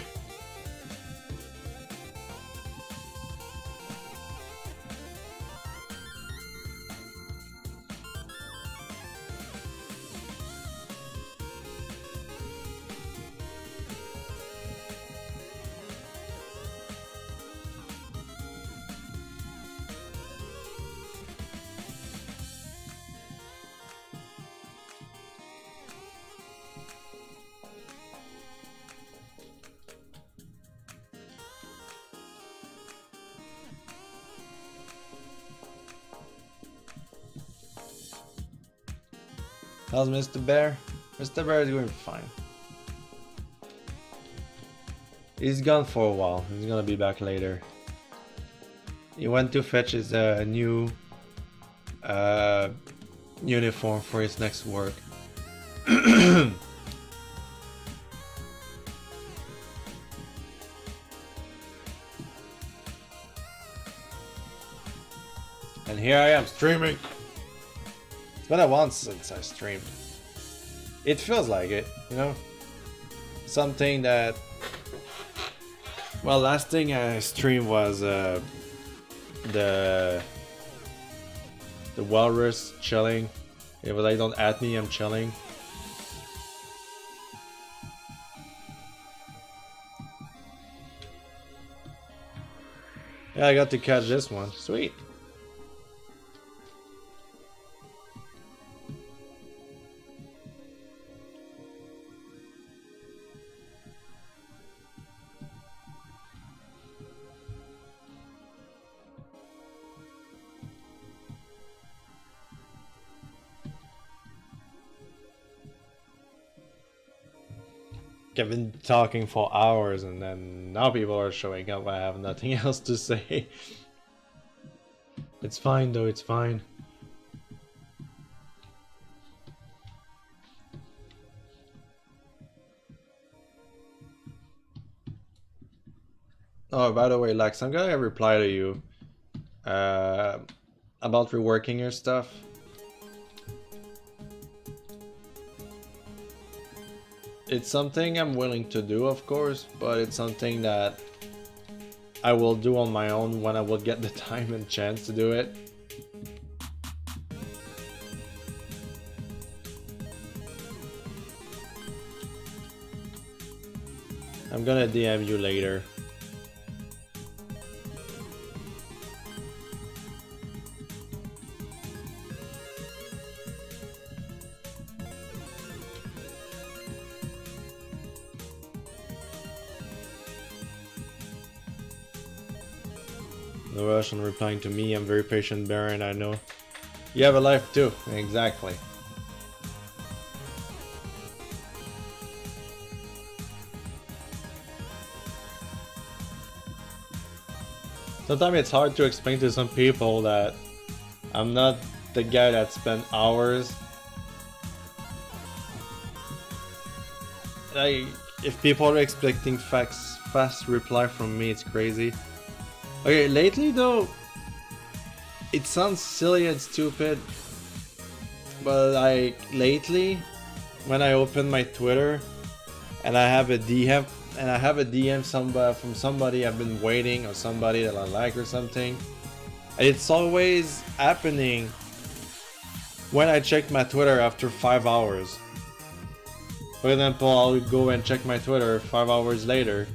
A: How's Mr. Bear? Mr. Bear is doing fine. He's gone for a while. He's gonna be back later. He went to fetch his new uniform for his next work. And here I am streaming. It's been a while since I streamed. It feels like it, you know? Something that... Well, last thing I streamed was the walrus chilling. It was like, don't at me, I'm chilling. Yeah, I got to catch this one. Sweet. I've been talking for hours and then now people are showing up. I have nothing else to say. It's fine though, it's fine. Oh, by the way, Lex, I'm gonna reply to you about reworking your stuff. It's something I'm willing to do, of course, but it's something that I will do on my own when I will get the time and chance to do it. I'm gonna DM you later. No rush on replying to me. I'm very patient, Baron. I know. You have a life too. Exactly. Sometimes it's hard to explain to some people that I'm not the guy that spent hours. Like, if people are expecting fast reply from me, it's crazy. Okay, lately though, it sounds silly and stupid, but like lately, when I open my Twitter and I have a DM from somebody I've been waiting, or somebody that I like or something, and it's always happening when I check my Twitter after 5 hours. For example, I'll go and check my Twitter 5 hours later,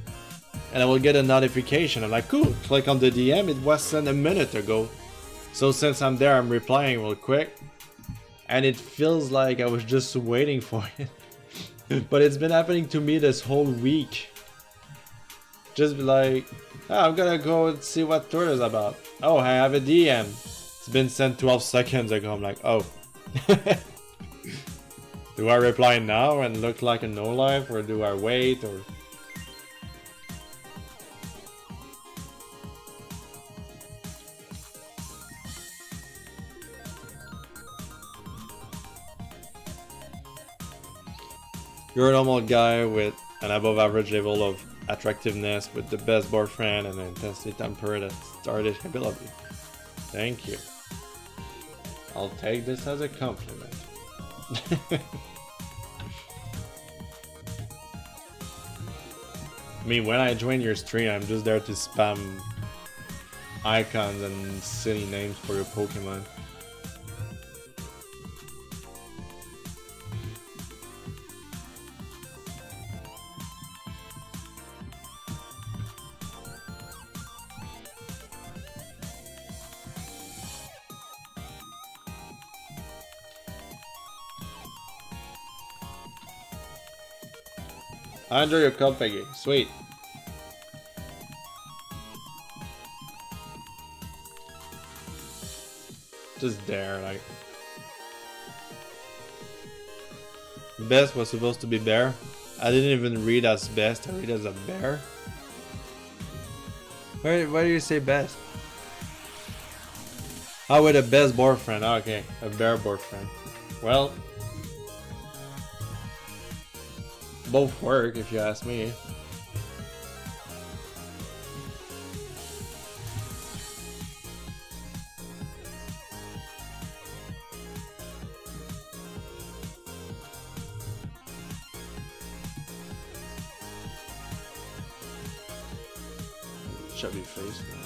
A: and I will get a notification. I'm like, cool, click on the DM, it was sent a minute ago. So since I'm there, I'm replying real quick, and it feels like I was just waiting for it. But it's been happening to me this whole week. Just be like, oh, I'm gonna go and see what Twitter's about. Oh, I have a DM. It's been sent 12 seconds ago. I'm like, oh. Do I reply now and look like a no-life, or do I wait, or... You're a normal guy with an above average level of attractiveness, with the best boyfriend and an intensely tempered and stardish ability. Thank you. I'll take this as a compliment. I mean, when I join your stream, I'm just there to spam icons and silly names for your Pokemon. I enjoy your company. Sweet. Just there, like... Best was supposed to be bear. I didn't even read as best, I read as a bear. Why do you say best? Oh, with a best boyfriend. Okay, a bear boyfriend. Well... both work, if you ask me. Chubby face now.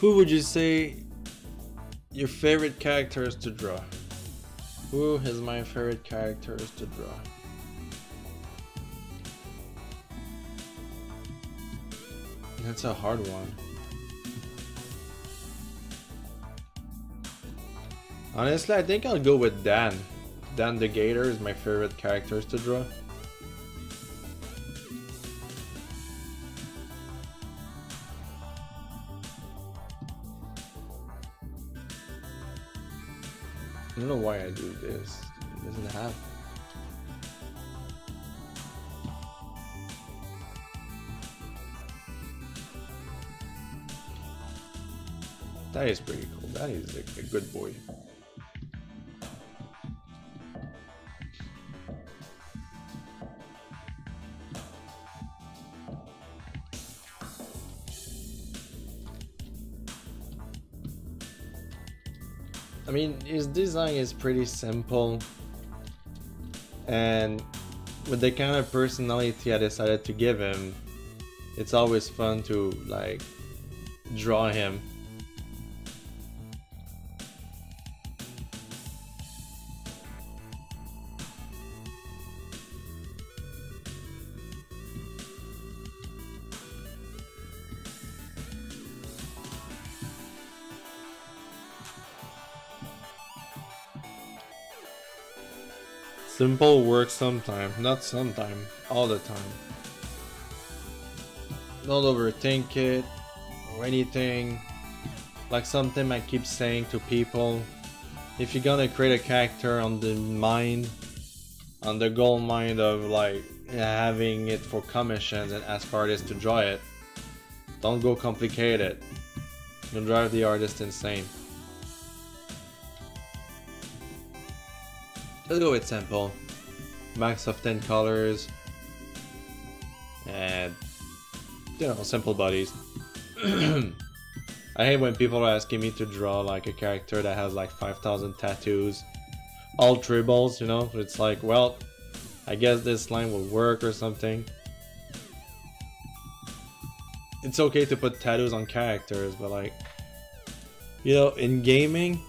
A: Who would you say your favorite characters to draw? Who is my favorite characters to draw? That's a hard one. Honestly, I think I'll go with Dan. Dan the Gator is my favorite characters to draw. I don't know why I do this. It doesn't have. That is pretty cool. That is a good boy. I mean, his design is pretty simple, and with the kind of personality I decided to give him, it's always fun to like draw him. Simple works sometimes, not sometime, all the time. Don't overthink it or anything. Like something I keep saying to people, if you're gonna create a character on the mind, on the goal mind of like having it for commissions and ask artists to draw it, don't go complicated. You'll drive the artist insane. Let's go with simple. Max of 10 colors. And, you know, simple bodies. I hate when people are asking me to draw like a character that has like 5,000 tattoos. All tribbles, you know? It's like, well, I guess this line will work or something. It's okay to put tattoos on characters, but like, you know, in gaming,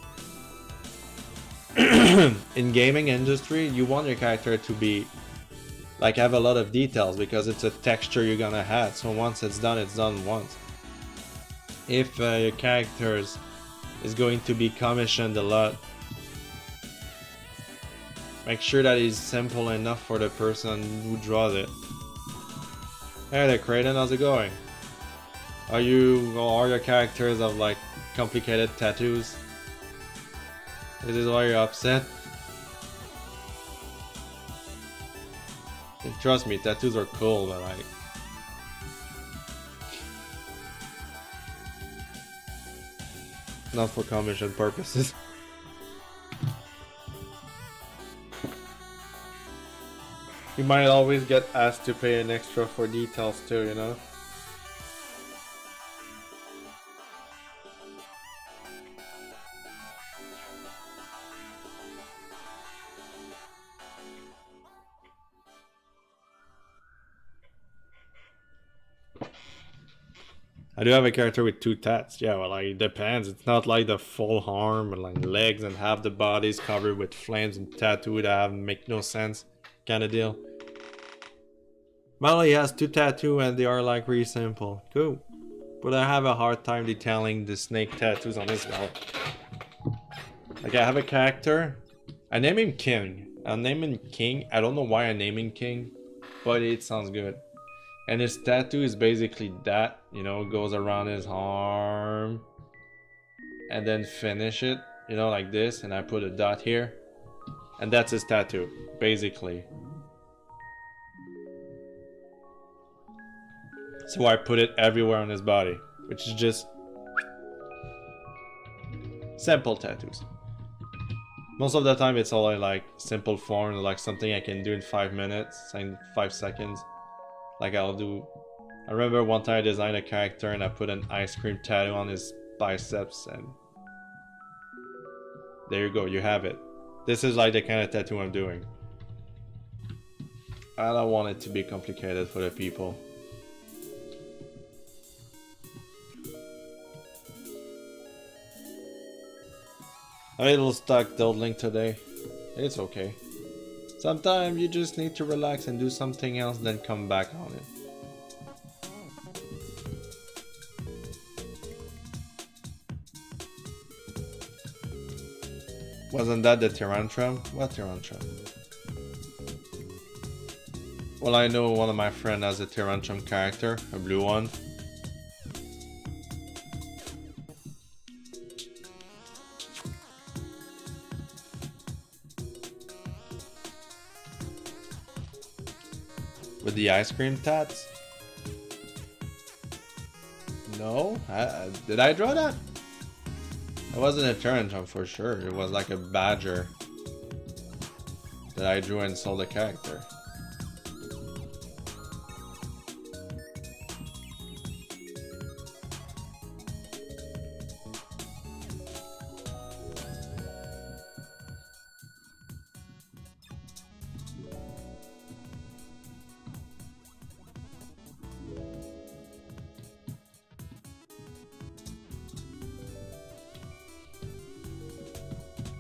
A: in gaming industry, you want your character to be like have a lot of details because it's a texture you're gonna have. So once it's done once. If your characters is going to be commissioned a lot, make sure that it's simple enough for the person who draws it. Hey there, Creighton, how's it going? Are your characters of like complicated tattoos? This is why you're upset? And trust me, tattoos are cool, but like... not for commission purposes. You might always get asked to pay an extra for details too, you know? I do have a character with 2 tats. Yeah, well, like, it depends. It's not like the full arm and like legs and half the body's covered with flames and tattoo that make no sense kind of deal. Well, he has 2 tattoo and they are like really simple. Cool. But I have a hard time detailing the snake tattoos on his belt. Like, I have a character. I name him King. I'll name him King. I don't know why I name him King, but it sounds good. And his tattoo is basically that, you know, goes around his arm and then finish it, you know, like this, and I put a dot here. And that's his tattoo, basically. So I put it everywhere on his body, which is just simple tattoos. Most of the time it's all like simple form, like something I can do in 5 minutes, in 5 seconds. Like I remember one time I designed a character and I put an ice cream tattoo on his biceps, and there you go, you have it. This is like the kind of tattoo I'm doing. I don't want it to be complicated for the people. I'm a little stuck doodling today. It's okay. Sometimes you just need to relax and do something else, then come back on it. Wasn't that the Deadanthro? What Deadanthro? Well, I know one of my friends has a Deadanthro character, a blue one. With the ice cream tats? No? Did I draw that? It wasn't a Deadanthro for sure. It was like a badger that I drew and sold a character.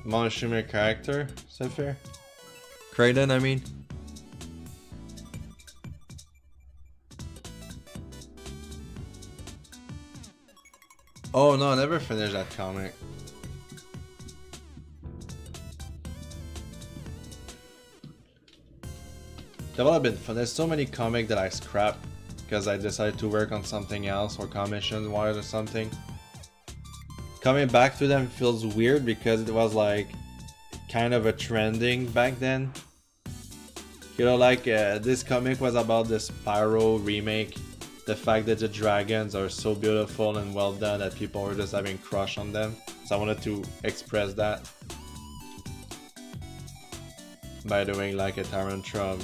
A: Monoshima character, is that fair? Kraden, I mean. Oh no, I never finished that comic. That would have been fun. There's so many comics that I scrapped because I decided to work on something else or commission wise or something. Coming back to them feels weird because it was like kind of a trending back then. You know, like this comic was about the Spyro remake. The fact that the dragons are so beautiful and well done that people were just having crush on them. So I wanted to express that by doing like a Deadanthro,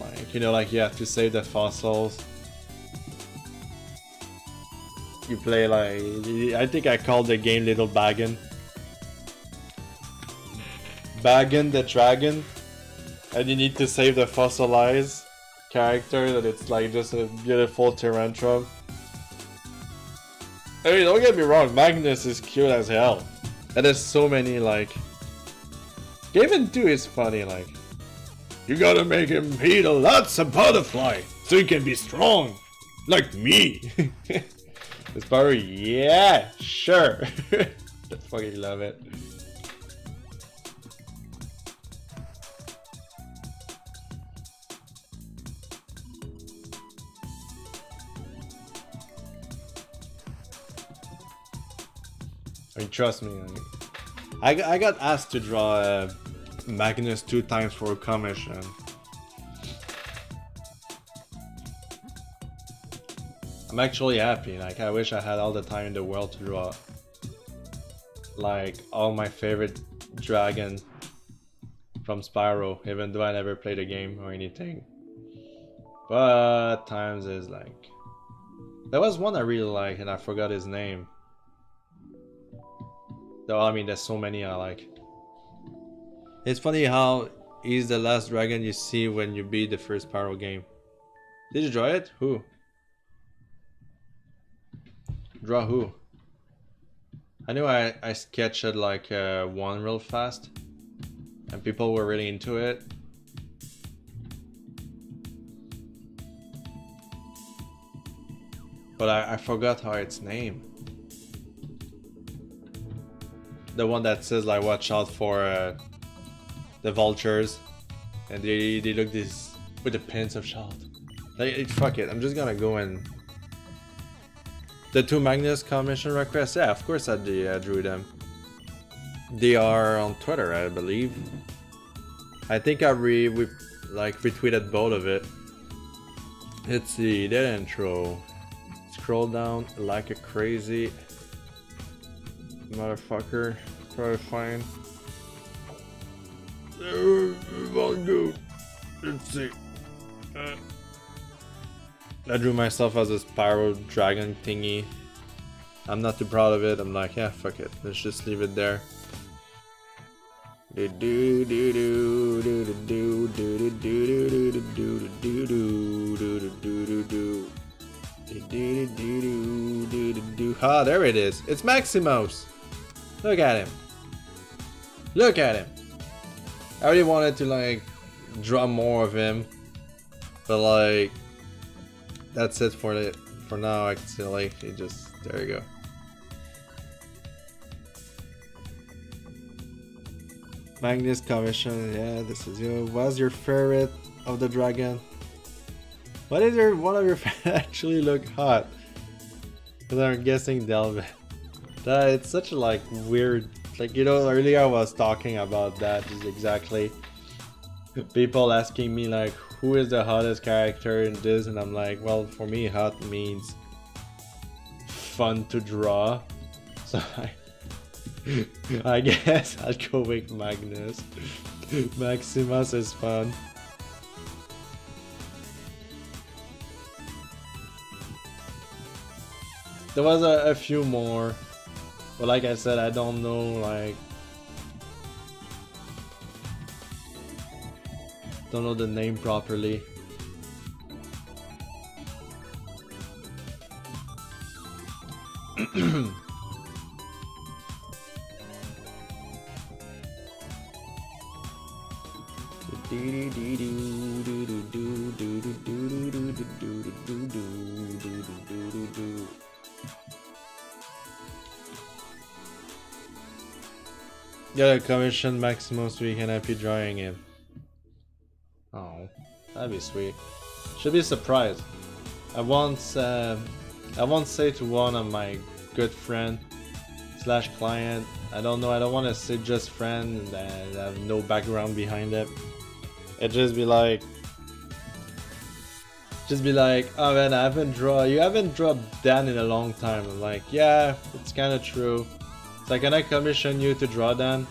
A: like, you know, like you have to save the fossils. You play like, I think I called the game Little Baggin. Baggin the dragon, and you need to save the fossilized character that it's like just a beautiful Deadanthro. I mean, don't get me wrong, Magnus is cute as hell. And there's so many like... Game 2 is funny, like... You gotta make him eat a lots of butterfly so he can be strong, like me. It's probably, yeah, sure. I fucking love it. I mean, trust me. I got asked to draw Magnus 2 times for a commission. I'm actually happy. Like, I wish I had all the time in the world to draw like all my favorite dragon from Spyro, even though I never played a game or anything. But times is like, there was one I really liked and I forgot his name. Though I mean, there's so many I like. It's funny how he's the last dragon you see when you beat the first Spyro game. Did you draw it? Who? Draw who? I knew I sketched like one real fast and people were really into it. But I forgot how it's named. The one that says like watch out for the vultures and they look this with a pinch of salt. Like, fuck it, I'm just gonna go and... The 2 Magnus commission requests, yeah, of course I drew them. They are on Twitter, I believe. I think I retweeted both of it. It's the Deadanthro. Scroll down like a crazy motherfucker. Try to find. Let's see. I drew myself as a Spyro dragon thingy. I'm not too proud of it. I'm like, yeah, fuck it. Let's just leave it there. Ah, there it is. It's Maximos. Look at him. Look at him. I really wanted to like draw more of him, but like that's it for now. Actually, just there you go. Magnus commission, yeah, this is you. What's your favorite of the dragon? What is your one of your actually look hot? Because I'm guessing Delvin. That it's such a like weird, like, you know, earlier I was talking about that, just exactly. People asking me like, who is the hottest character in this, and I'm like, well, for me, hot means fun to draw. So I guess I'll go with Magnus. Maximus is fun. There was a few more, but like I said, I don't know, like, don't know the name properly. Gotta commission Maximus so we can help you drawing him. Oh, that'd be sweet. Should be surprised. I once say to one of my good friend slash client, I don't know, I don't want to say just friend and have no background behind it. It just be like, oh man, you haven't drawn Dan in a long time. I'm like, yeah, it's kind of true. It's like, can I commission you to draw Dan?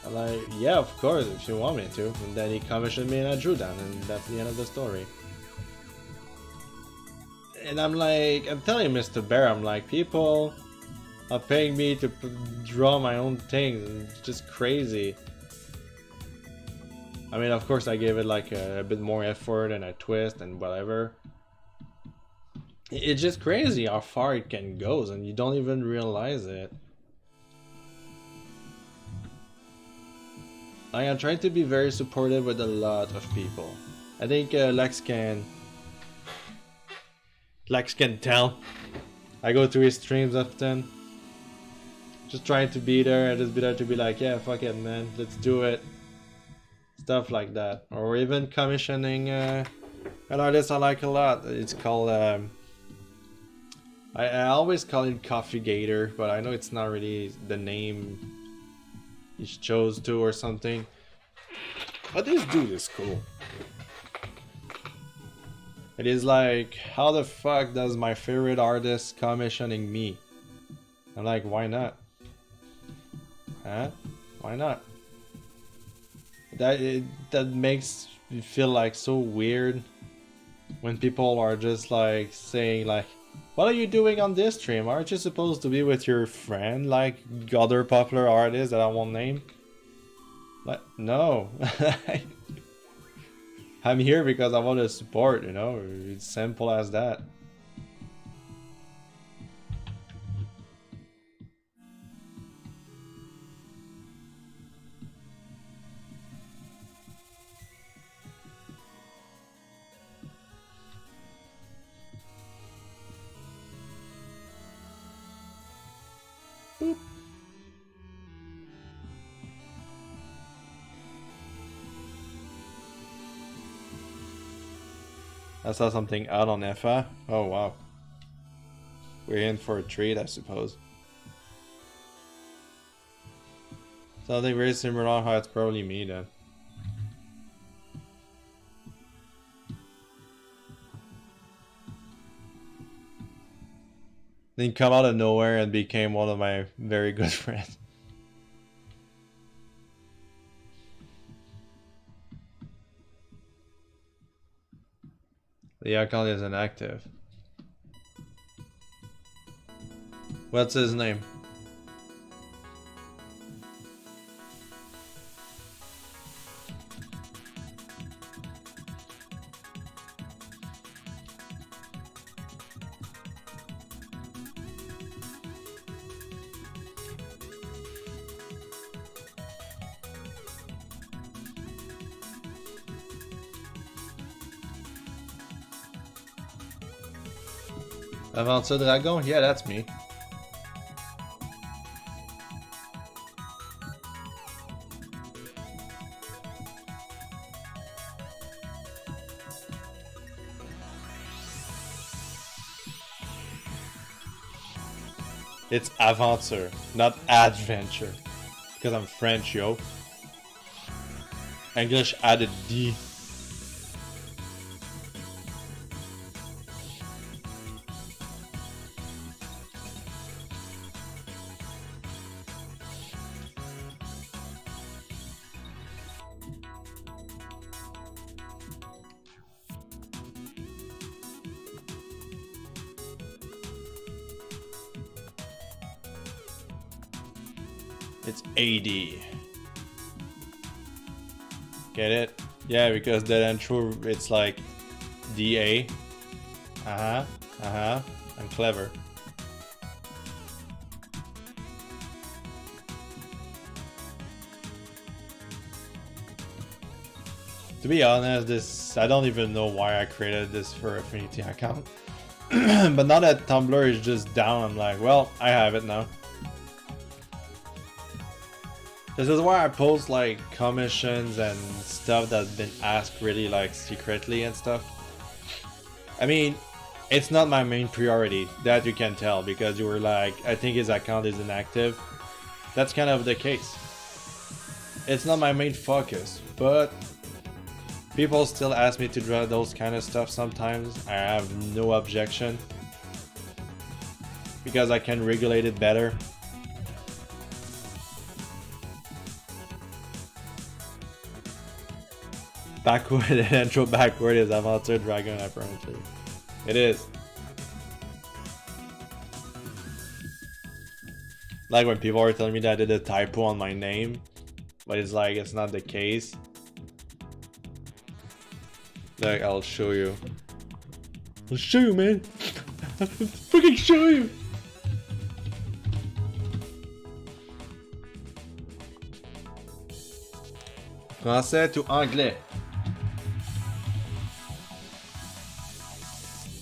A: I'm like, yeah, of course, if you want me to. And then he commissioned me and I drew Dan, and that's the end of the story. And I'm like, I'm telling Mr. Bear, I'm like, people are paying me to draw my own things. It's just crazy. I mean, of course, I gave it like a bit more effort and a twist and whatever. It's just crazy how far it can go, and you don't even realize it. I'm trying to be very supportive with a lot of people. I think Lex can tell. I go to his streams often. Just trying to be there and just be there to be like, yeah, fuck it, man, let's do it. Stuff like that. Or even commissioning an artist I like a lot. It's called I always call him Coffee Gator, but I know it's not really the name he chose to or something. But this dude is cool. It is like, how the fuck does my favorite artist commissioning me? I'm like, why not? Huh? Why not? That makes me feel like so weird when people are just like saying like, what are you doing on this stream? Aren't you supposed to be with your friend like other popular artists that I won't name? Like, no. I'm here because I want to support, you know? It's simple as that. Boop. I saw something out on FA. Oh wow. We're in for a treat, I suppose. Something very similar on how it's probably me then. Then come out of nowhere and became one of my very good friends. The account isn't active. What's his name? Deadanthro Draws? Yeah, that's me. It's aventure, not adventure. Because I'm French, yo. English added D. It's AD. Get it? Yeah, because Deadanthro, it's like DA. I'm clever. To be honest, I don't even know why I created this for Affinity account. But now that Tumblr is just down, I'm like, well, I have it now. This is why I post like commissions and stuff that's been asked really like secretly and stuff. I mean, it's not my main priority, that you can tell, because you were like, I think his account is inactive. That's kind of the case. It's not my main focus, but people still ask me to draw those kind of stuff sometimes. I have no objection, because I can regulate it better. Backward and intro backward is Deadanthro Dragon apparently. It is. Like when people are telling me that I did a typo on my name, but it's like, it's not the case. Like, I'll show you. I'll show you, man. I'll freaking show you. Français to anglais.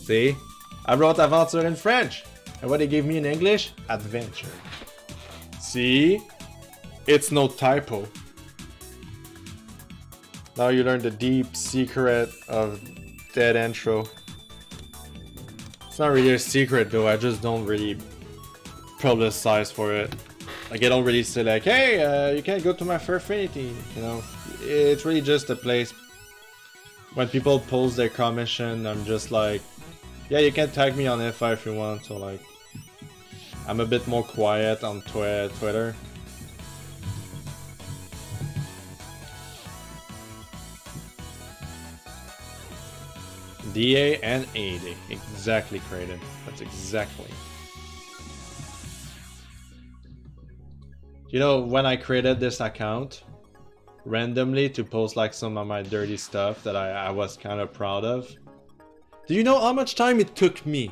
A: See? I wrote aventure in French. And what they gave me in English? Adventure. See? It's no typo. Now you learn the deep secret of Deadanthro. It's not really a secret though, I just don't really publicize for it. Like, I don't really say like, hey, you can't go to my Furfinity, you know? It's really just a place. When people post their commission, I'm just like, yeah, you can tag me on F5 if you want, so like, I'm a bit more quiet on Twitter. DA and AD, exactly, Kraden. That's exactly. You know, when I created this account randomly to post like some of my dirty stuff that I was kind of proud of, do you know how much time it took me?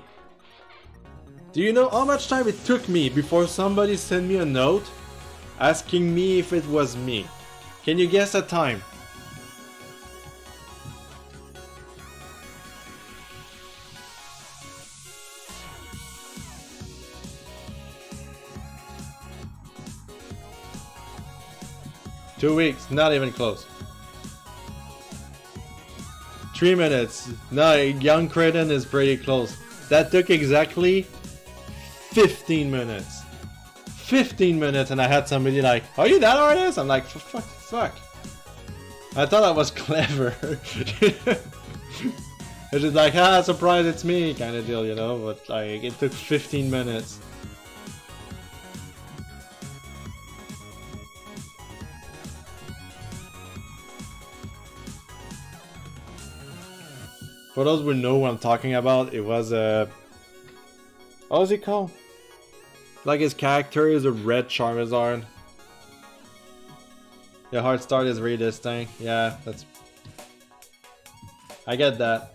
A: Do you know how much time it took me before somebody sent me a note asking me if it was me? Can you guess the time? Two weeks, not even close. 3 minutes. No, young Kraden is pretty close. That took exactly 15 minutes. 15 minutes, and I had somebody like, are you that artist? I'm like, fuck. I thought I was clever. It's just like, surprise, it's me kind of deal, you know? But like, it took 15 minutes. For those who know what I'm talking about, it was a... what was it called? Like, his character is a red Charizard. The hard start is really this thing. Yeah, that's... I get that.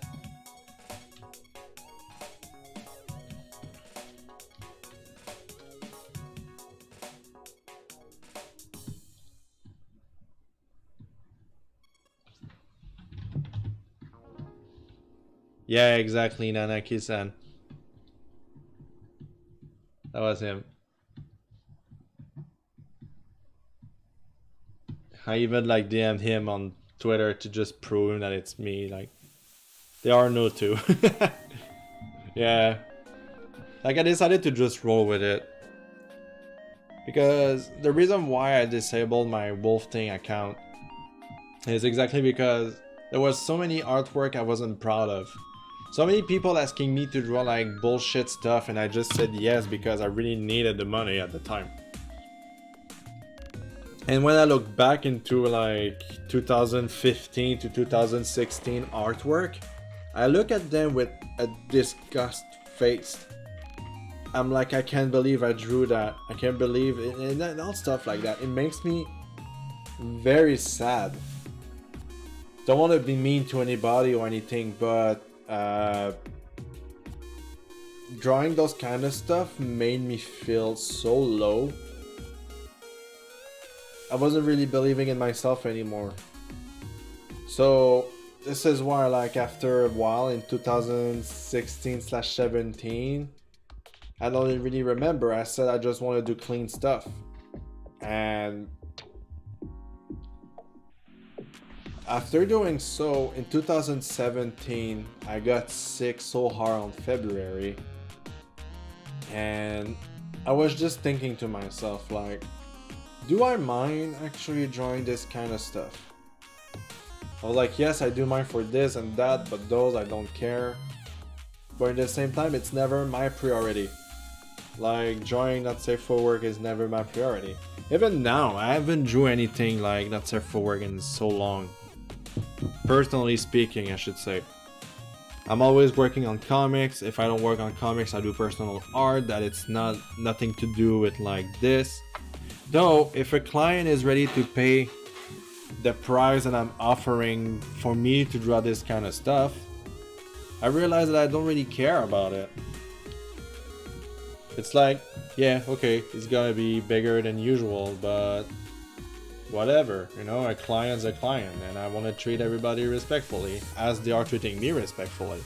A: Yeah, exactly, Nanaki-san. That was him. I even like DM'd him on Twitter to just prove that it's me. Like, there are no two. Yeah. Like, I decided to just roll with it. Because the reason why I disabled my Wolf Thing account is exactly because there was so many artwork I wasn't proud of. So many people asking me to draw like bullshit stuff, and I just said yes because I really needed the money at the time. And when I look back into like 2015 to 2016 artwork, I look at them with a disgust face. I'm like, I can't believe I drew that. I can't believe it, and all stuff like that. It makes me very sad. Don't want to be mean to anybody or anything, but drawing those kind of stuff made me feel so low. I wasn't really believing in myself anymore. So this is why, like, after a while in 2016/17, I don't really remember, I said I just want to do clean stuff. And after doing so, in 2017, I got sick so hard on February. And I was just thinking to myself, like, do I mind actually drawing this kind of stuff? I was like, yes, I do mind for this and that, but those I don't care. But at the same time, it's never my priority. Like, drawing not safe for work is never my priority. Even now, I haven't drew anything like not safe for work in so long. Personally speaking, I should say. I'm always working on comics. If I don't work on comics, I do personal art that it's nothing to do with like this. Though, if a client is ready to pay the price that I'm offering for me to draw this kind of stuff, I realize that I don't really care about it. It's like, yeah, okay, it's gonna be bigger than usual, but whatever, you know, a client's a client, and I want to treat everybody respectfully, as they are treating me respectfully.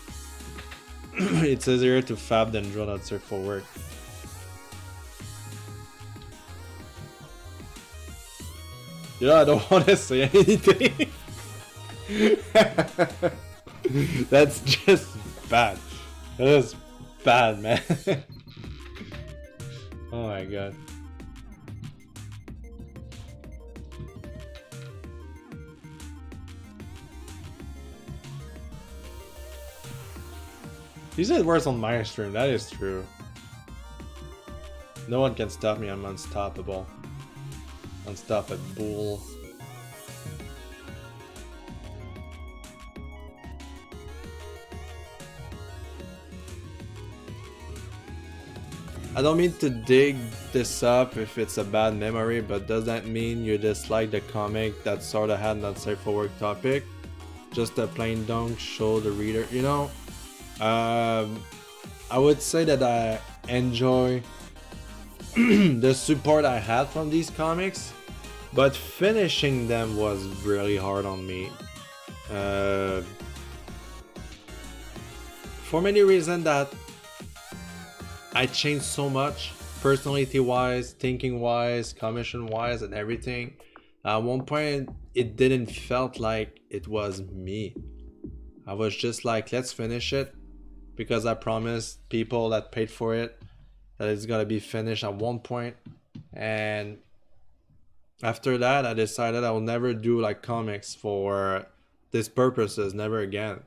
A: It's easier to fab than draw not safe for work. You know, I don't want to say anything. That's just bad. That is bad, man. Oh my god. You said words on my stream, that is true. No one can stop me, I'm unstoppable. Unstoppable. I don't mean to dig this up if it's a bad memory, but does that mean you dislike the comic that sorta had not safe for work topic? Just a plain don't show the reader, you know? I would say that I enjoy the support I had from these comics, but finishing them was really hard on me. For many reasons that I changed so much, personality wise, thinking wise, commission wise, and everything. At one point it didn't felt like it was me. I was just like, let's finish it, because I promised people that paid for it that it's gonna be finished at one point. And after that, I decided I will never do like comics for these purposes, never again.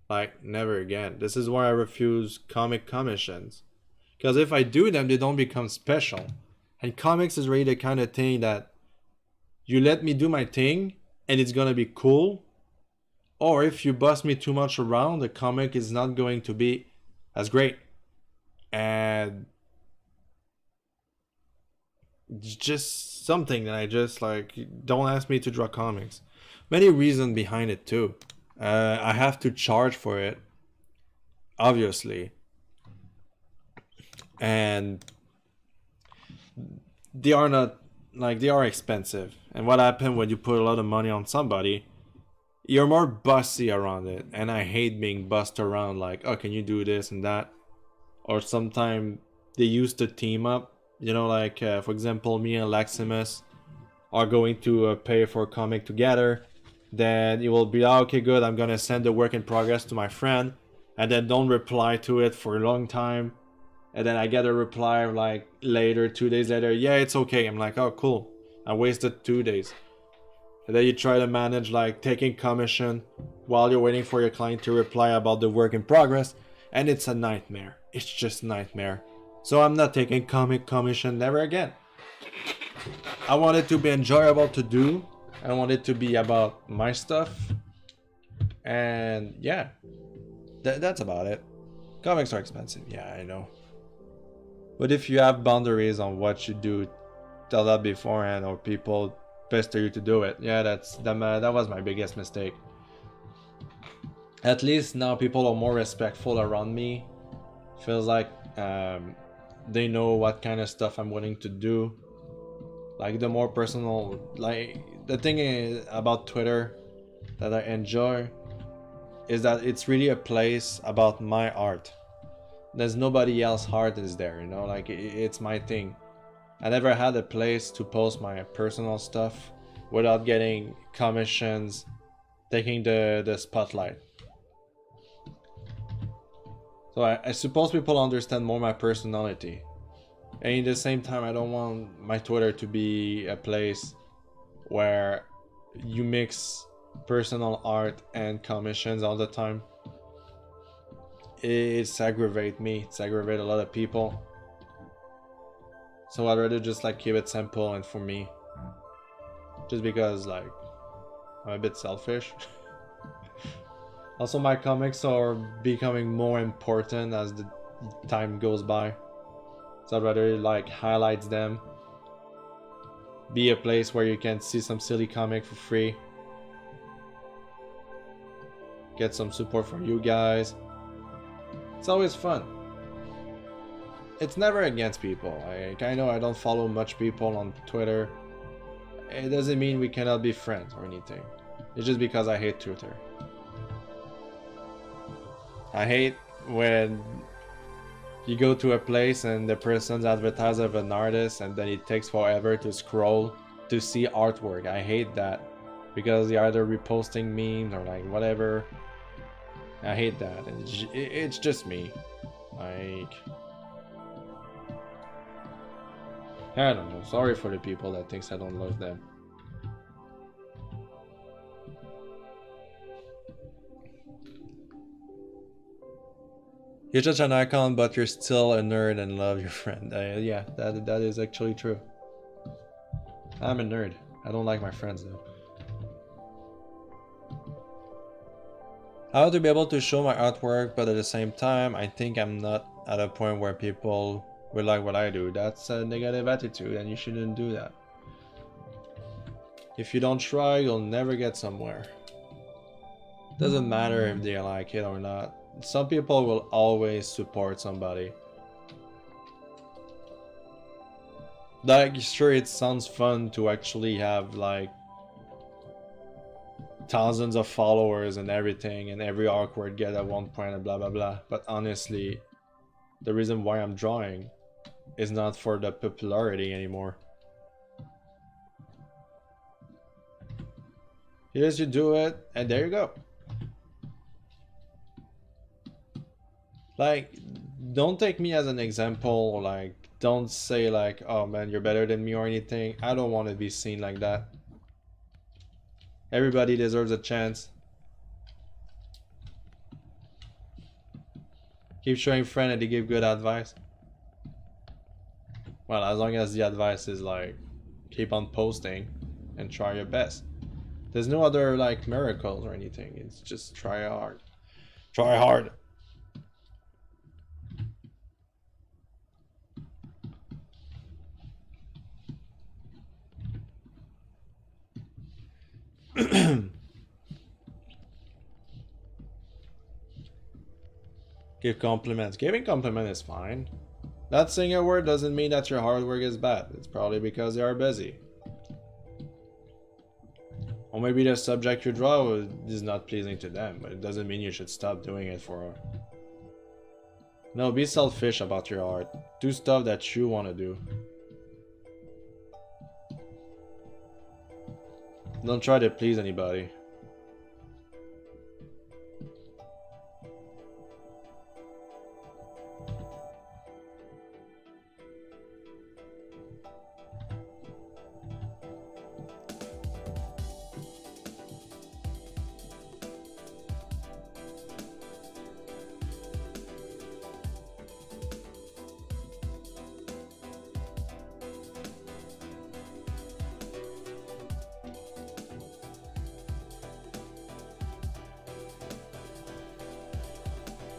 A: Like, never again. This is why I refuse comic commissions, because if I do them, they don't become special. And comics is really the kind of thing that you let me do my thing and it's gonna be cool, or if you bust me too much around, the comic is not going to be as great. And it's just something that I just like, don't ask me to draw comics. Many reasons behind it too. I have to charge for it, obviously. And they are not, like, they are expensive. And what happens when you put a lot of money on somebody, you're more bossy around it, and I hate being bossed around like, oh, can you do this and that? Or sometimes they used to team up, you know, like for example, me and Laximus are going to pay for a comic together. Then it will be, oh, okay, good, I'm gonna send the work in progress to my friend, and then don't reply to it for a long time. And then I get a reply like later, 2 days later, yeah, it's okay. I'm like, oh, cool. I wasted 2 days. And then you try to manage like taking commission while you're waiting for your client to reply about the work in progress. And it's a nightmare. It's just nightmare. So I'm not taking commission never again. I want it to be enjoyable to do. I want it to be about my stuff. And yeah, that's about it. Comics are expensive, yeah, I know. But if you have boundaries on what you do, tell that beforehand, or people pester you to do it. Yeah, that was my biggest mistake. At least now people are more respectful around me. Feels like they know what kind of stuff I'm willing to do. Like the more personal, like the thing is about Twitter that I enjoy is that it's really a place about my art. There's nobody else's art is there, you know, like it's my thing. I never had a place to post my personal stuff without getting commissions, taking the spotlight. So I suppose people understand more my personality. And at the same time, I don't want my Twitter to be a place where you mix personal art and commissions all the time. It's aggravate me. It's aggravate a lot of people. So I'd rather just like keep it simple and for me. Just because like I'm a bit selfish. Also, my comics are becoming more important as the time goes by. So I'd rather like highlights them. Be a place where you can see some silly comic for free. Get some support from you guys. It's always fun. It's never against people. I know I don't follow much people on Twitter. It doesn't mean we cannot be friends or anything. It's just because I hate Twitter. I hate when you go to a place and the person's advertised of an artist and then it takes forever to scroll to see artwork. I hate that because they're either reposting memes or like whatever. I hate that, and it's just me. Like, I don't know. Sorry for the people that thinks I don't love them. You're just an icon, but you're still a nerd and love your friend. Yeah, that is actually true. I'm a nerd. I don't like my friends though. How to be able to show my artwork, but at the same time, I think I'm not at a point where people will like what I do. That's a negative attitude, and you shouldn't do that. If you don't try, you'll never get somewhere. Doesn't matter if they like it or not. Some people will always support somebody. Like, sure, it sounds fun to actually have like thousands of followers and everything, and every artwork get at one point and blah blah blah. But honestly, the reason why I'm drawing is not for the popularity anymore. Here's you do it, and there you go. Like, don't take me as an example, like, don't say like, oh man, you're better than me or anything. I don't want to be seen like that. Everybody deserves a chance. Keep showing friends and they give good advice. Well, as long as the advice is like, keep on posting and try your best. There's no other like miracles or anything. It's just try hard. Try hard. Give compliments. Giving compliment is fine. Not saying a word doesn't mean that your hard work is bad. It's probably because they are busy. Or maybe the subject you draw is not pleasing to them, but it doesn't mean you should stop doing it for her. No, be selfish about your art. Do stuff that you want to do. Don't try to please anybody.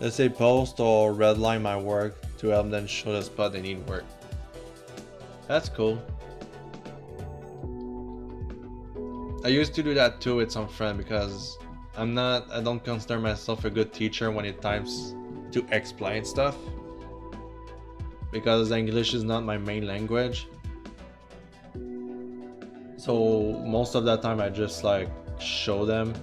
A: Let's say post or redline my work to help them show the spot they need work. That's cool. I used to do that too with some friends because I don't consider myself a good teacher when it times to explain stuff. Because English is not my main language. So most of that time I just like show them.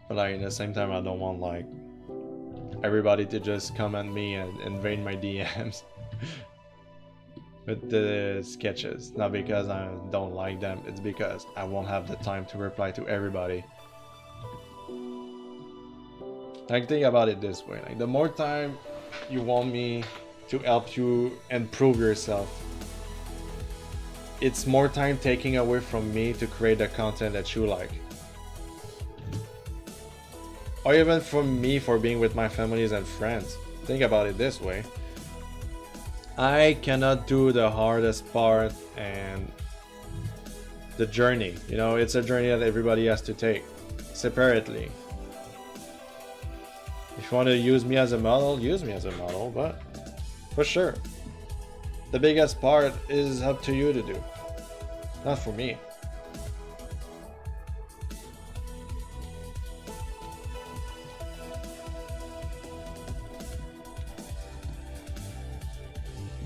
A: But like at the same time I don't want like everybody to just come at me and invade my DMs with the sketches. Not because I don't like them, it's because I won't have the time to reply to everybody. Like think about it this way, like the more time you want me to help you improve yourself, it's more time taking away from me to create the content that you like. Or even from me for being with my families and friends. Think about it this way. I cannot do the hardest part and the journey. You know, it's a journey that everybody has to take separately. If you want to use me as a model, use me as a model, but for sure, the biggest part is up to you to do, not for me.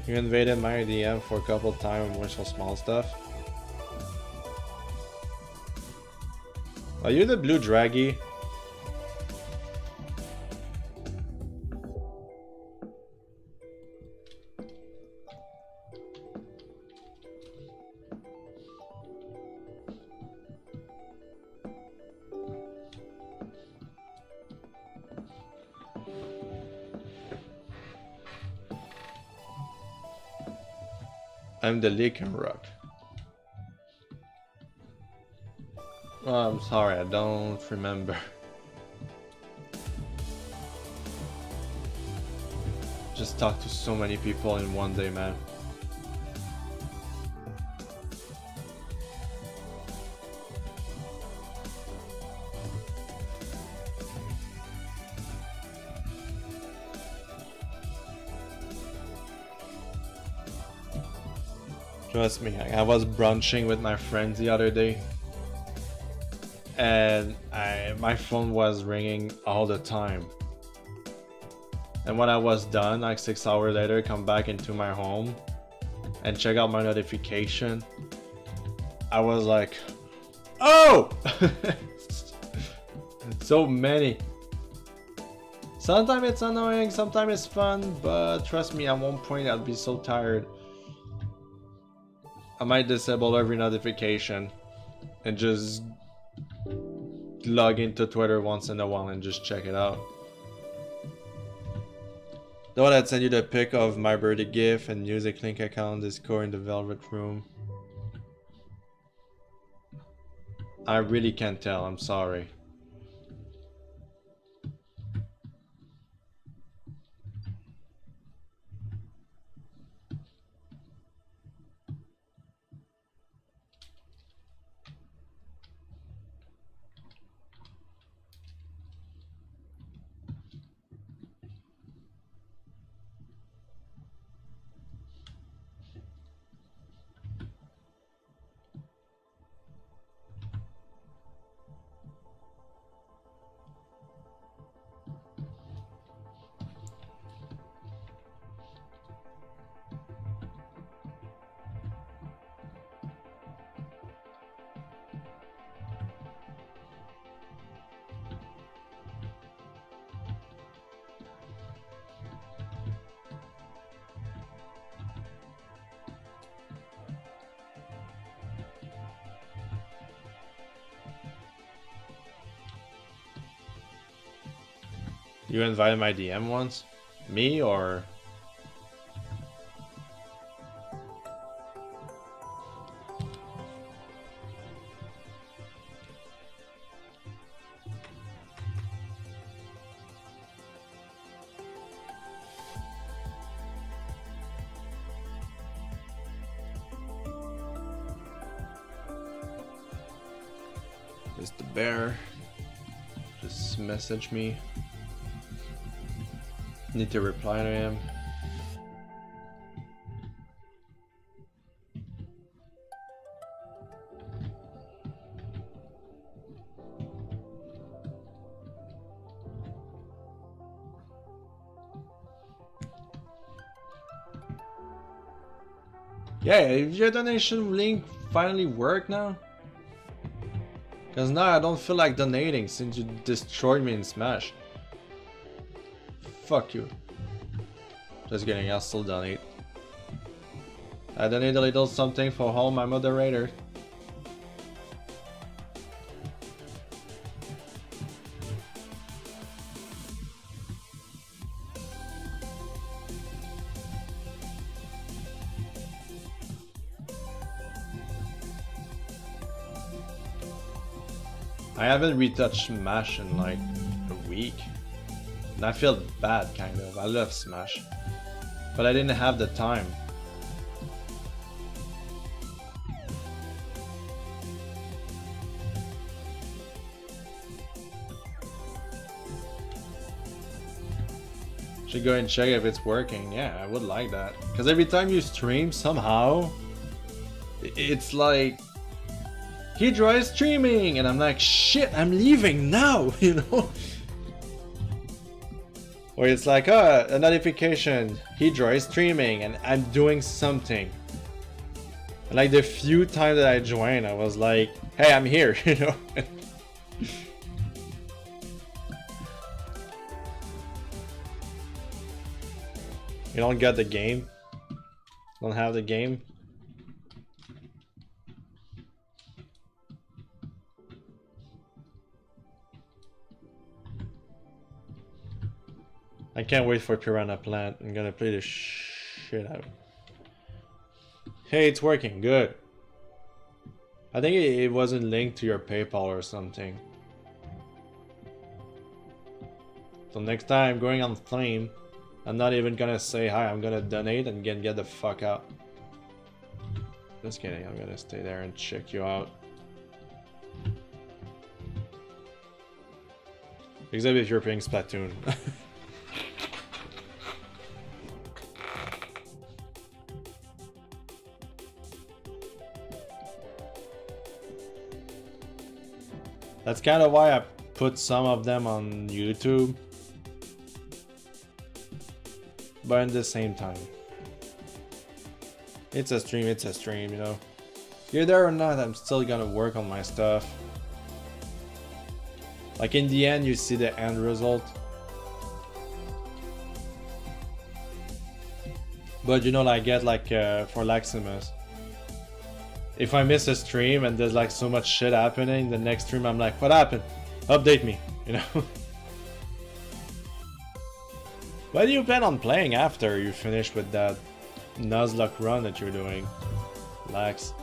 A: You invaded my DM for a couple times with some small stuff. Are you the blue draggy? I'm the Lichen Rock. Oh, I'm sorry, I don't remember. Just talked to so many people in one day, man. Trust me, I was brunching with my friends the other day, and my phone was ringing all the time. And when I was done, like 6 hours later, come back into my home and check out my notification. I was like, oh! So many. Sometimes it's annoying, sometimes it's fun, but trust me, at one point I'll be so tired. I might disable every notification and just log into Twitter once in a while and just check it out. The one that sent you the pic of my birthday gift and music link account Discord in the Velvet Room. I really can't tell, I'm sorry. You invited my DM once? Me or? Mr. Bear. Just message me. Need to reply to him. Yeah, if your donation link finally work now? Cause now I don't feel like donating since you destroyed me in Smash. Fuck you. Just kidding, I'll still donate. I donate a little something for all my moderators. I haven't retouched Smash in like a week. And I feel bad, kind of. I love Smash. But I didn't have the time. Should go and check if it's working. Yeah, I would like that. Because every time you stream, somehow, it's like, Hydra is streaming! And I'm like, shit, I'm leaving now, you know? Or it's like, oh, a notification, Hydra is streaming, and I'm doing something. And like the few times that I joined, I was like, hey, I'm here, you know? You don't get the game? Don't have the game? I can't wait for Piranha Plant. I'm gonna play the shit out. Hey, it's working. Good. I think it wasn't linked to your PayPal or something. So next time going on stream, I'm not even gonna say hi. I'm gonna donate and get the fuck out. Just kidding. I'm gonna stay there and check you out. Except if you're playing Splatoon. That's kind of why I put some of them on YouTube. But at the same time, it's a stream, you know. You're there or not, I'm still gonna work on my stuff. Like in the end, you see the end result. But you know, like, I get like for Laximus, if I miss a stream and there's like so much shit happening, the next stream I'm like, what happened? Update me, you know? What do you plan on playing after you finish with that Nuzlocke run that you're doing, Lax?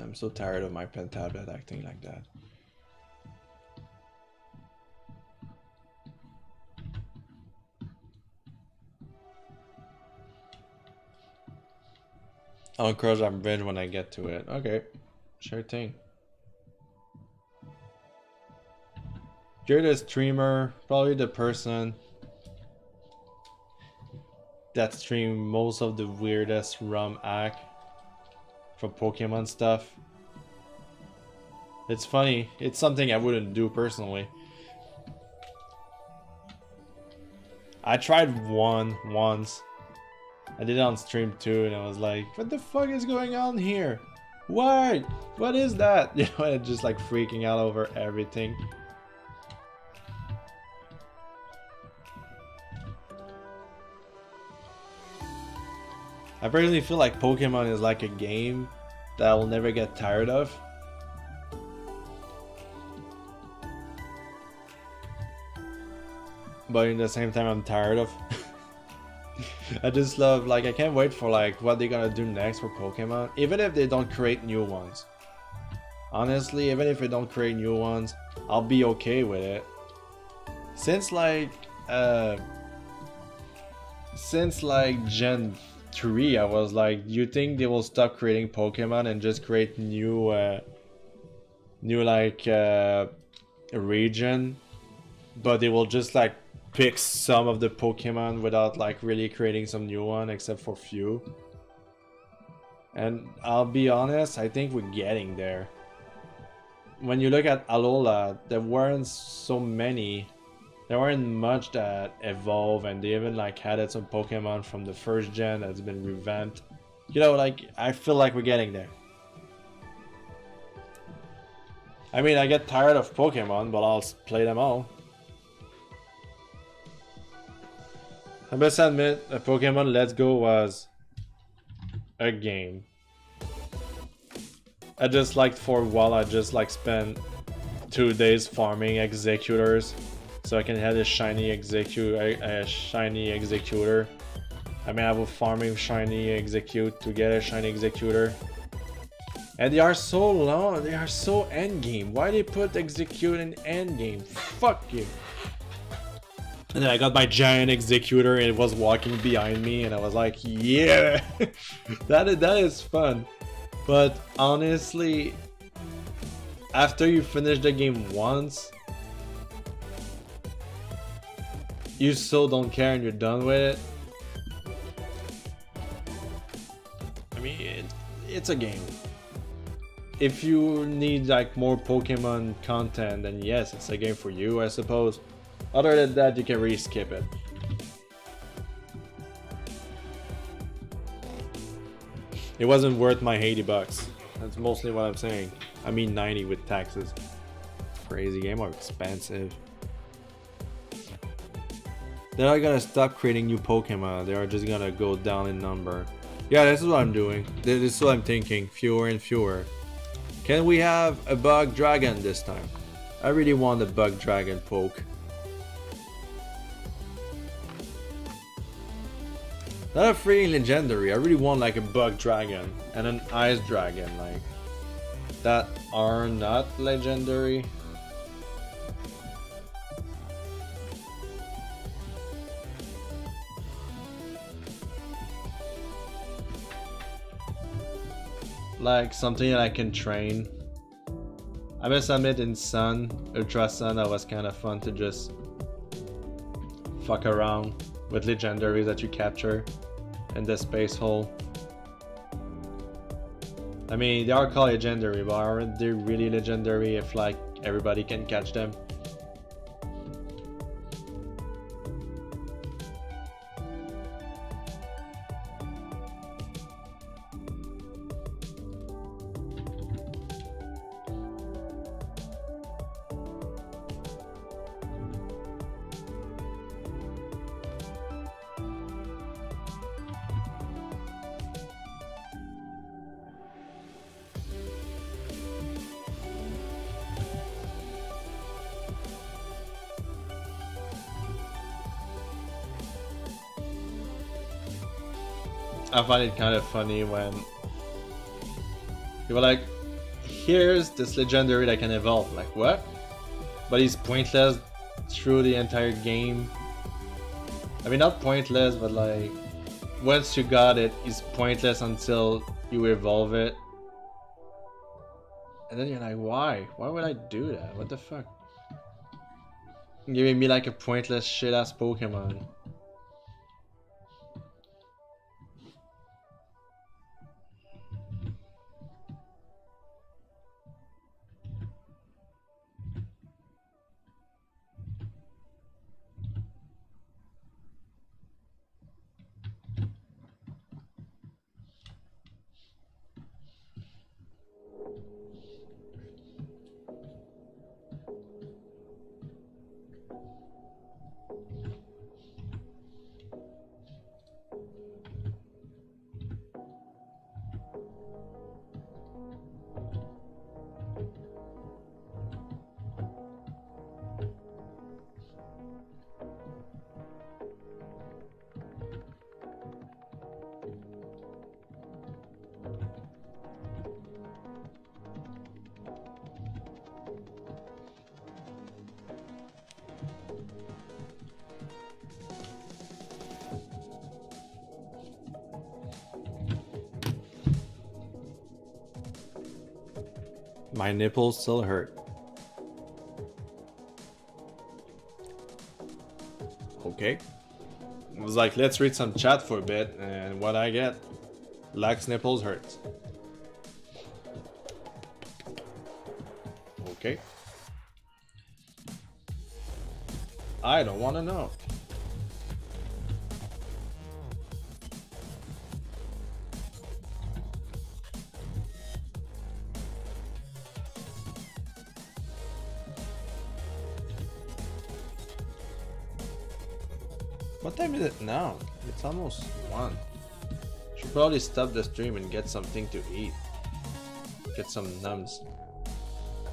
A: I'm so tired of my pen tablet acting like that. I'll crush that bridge when I get to it. Okay, sure thing. You're the streamer, probably the person that stream most of the weirdest ROM hack from Pokemon stuff. It's funny, it's something I wouldn't do personally. I tried once. I did it on stream too, and I was like, what the fuck is going on here? Why? What is that? You know, and just like freaking out over everything. I personally feel like Pokemon is like a game that I will never get tired of. but in the same time I'm tired of. I just love, like, I can't wait for like what they're gonna do next for Pokemon, even if they don't create new ones. Honestly, even if they don't create new ones, I'll be okay with it. Since like Gen 3, I was like, you think they will stop creating Pokemon and just create new region, but they will just like pick some of the Pokemon without like really creating some new one, except for few. And I'll be honest, I think we're getting there. When you look at Alola, there weren't so many. There weren't much that evolved, and they even like added some Pokemon from the first gen that's been revamped. You know, like, I feel like we're getting there. I mean, I get tired of Pokemon, but I'll play them all. I must admit, Pokemon Let's Go was a game. I just like, for a while, I just like spent 2 days farming executors, so I can have a shiny executor. I mean, I will farming shiny execute to get a shiny executor. And they are so long, they are so endgame. Why they put execute in endgame? Fuck you. And then I got my giant executor and it was walking behind me and I was like, yeah, that is fun. But honestly, after you finish the game once, you so don't care and you're done with it. I mean, it's a game. If you need like more Pokemon content, then yes, it's a game for you, I suppose. Other than that, you can really skip it. It wasn't worth my 80 bucks. That's mostly what I'm saying. I mean 90 with taxes. Crazy game, or expensive. They're not gonna stop creating new Pokemon. They are just gonna go down in number. Yeah, this is what I'm doing. This is what I'm thinking. Fewer and fewer. Can we have a bug dragon this time? I really want a bug dragon poke. Not a freaking legendary. I really want like a bug dragon and an ice dragon, like that are not legendary. Like something that I can train. I must admit, in Sun, Ultra Sun, that was kind of fun to just fuck around with legendaries that you capture in the space hole. I mean, they are called legendary, but aren't they really legendary if like everybody can catch them? I find it kind of funny when people are like, here's this legendary that can evolve. Like, what? But he's pointless through the entire game. I mean, not pointless, but like, once you got it, it's pointless until you evolve it. And then you're like, why? Why would I do that? What the fuck? Giving me like a pointless shit ass Pokemon. My nipples still hurt. Okay. It was like, let's read some chat for a bit, and what I get, Lax nipples hurts. Okay. I don't want to know. What time is it now? It's almost 1. Should probably stop the stream and get something to eat. Get some numbs.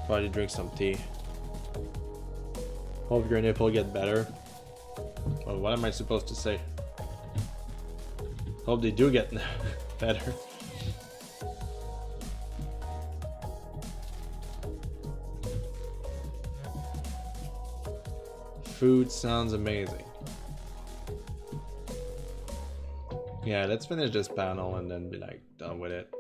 A: Probably drink some tea. Hope your nipple get better. Well, what am I supposed to say? Hope they do get better. Food sounds amazing. Yeah, let's finish this panel and then be like done with it.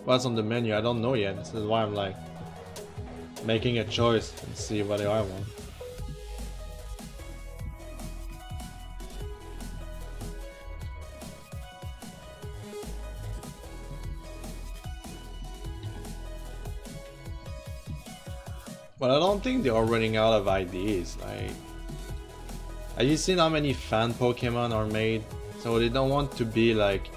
A: What's on the menu? I don't know yet. This is why I'm like making a choice and see what I want. But I don't think they are running out of ideas. Like, have you seen how many fan Pokemon are made? So they don't want to be like,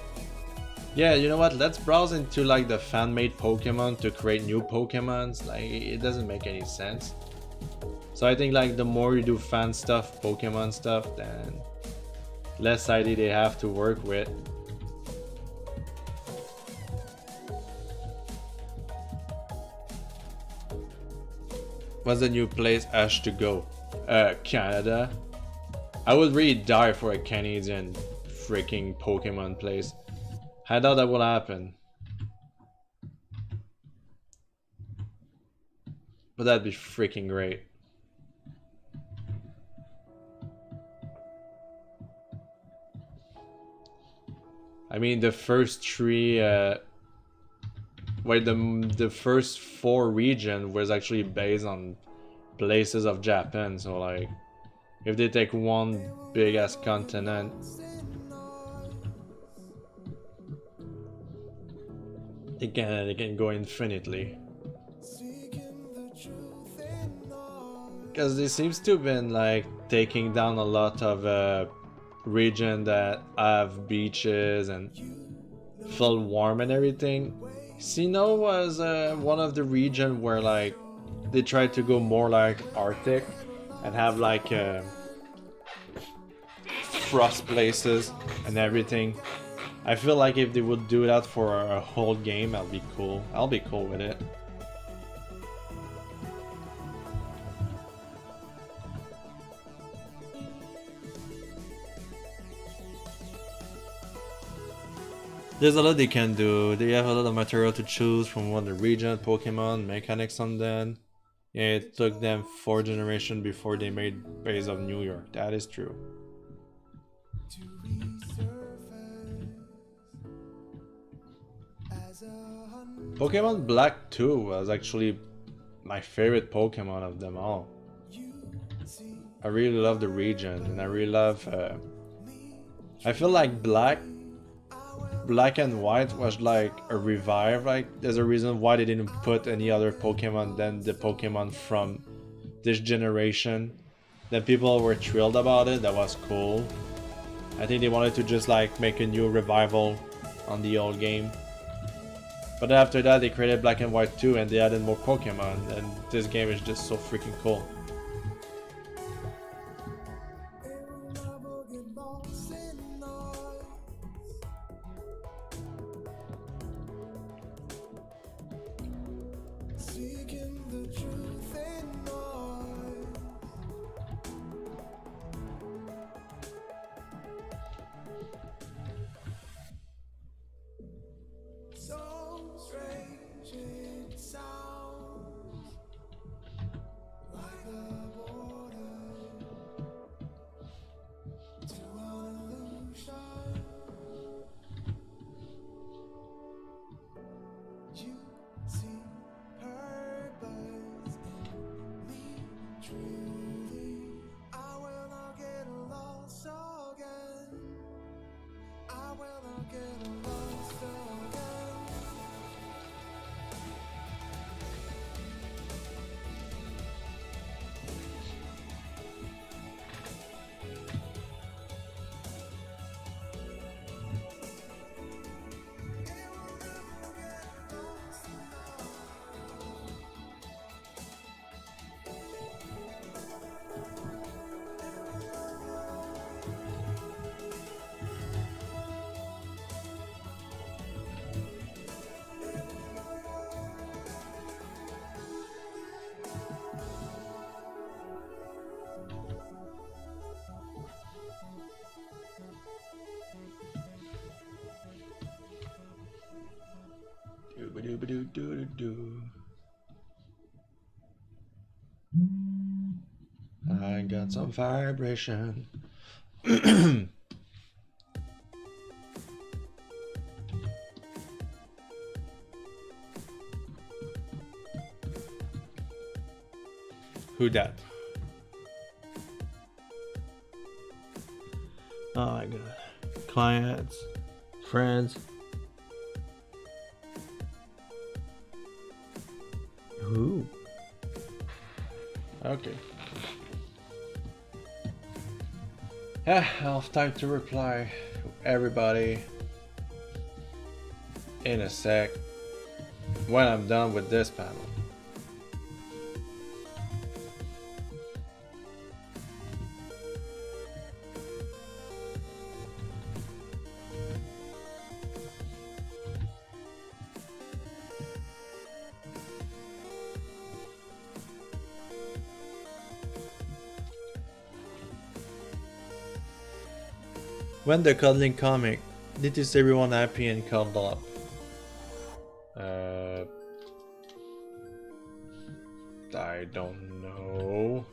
A: yeah, you know what, let's browse into like the fan-made Pokemon to create new Pokemons. Like, it doesn't make any sense. So I think like the more you do fan stuff, Pokemon stuff, then less idea they have to work with. What's the new place Ash to go? Canada. I would really die for a Canadian freaking Pokemon place. I doubt that will happen. But that'd be freaking great. I mean, the first three, wait, the first 4 regions was actually based on places of Japan. So like, if they take one big ass continent, they can go infinitely. Because they seems to have been like taking down a lot of region that have beaches and feel warm and everything. Sinnoh was one of the region where like they tried to go more like Arctic and have like frost places and everything. I feel like if they would do that for a whole game, I'll be cool. I'll be cool with it. There's a lot they can do. They have a lot of material to choose from what the region, Pokemon, mechanics on them. Yeah, it took them 4 generations before they made base of New York. That is true. Pokemon Black 2 was actually my favorite Pokemon of them all. I really love the region, and I really love... I feel like Black and White was like a revive. Like, there's a reason why they didn't put any other Pokemon than the Pokemon from this generation. Then people were thrilled about it. That was cool. I think they wanted to just like make a new revival on the old game. But after that, they created Black and White 2 and they added more Pokemon, and this game is just so freaking cool. I got some vibration. Who dat? Oh my god. Clients, friends. Who? Okay. I'll have time to reply to everybody in a sec when I'm done with this panel. When the cuddling comic, did you see everyone happy and cuddle up? I don't know.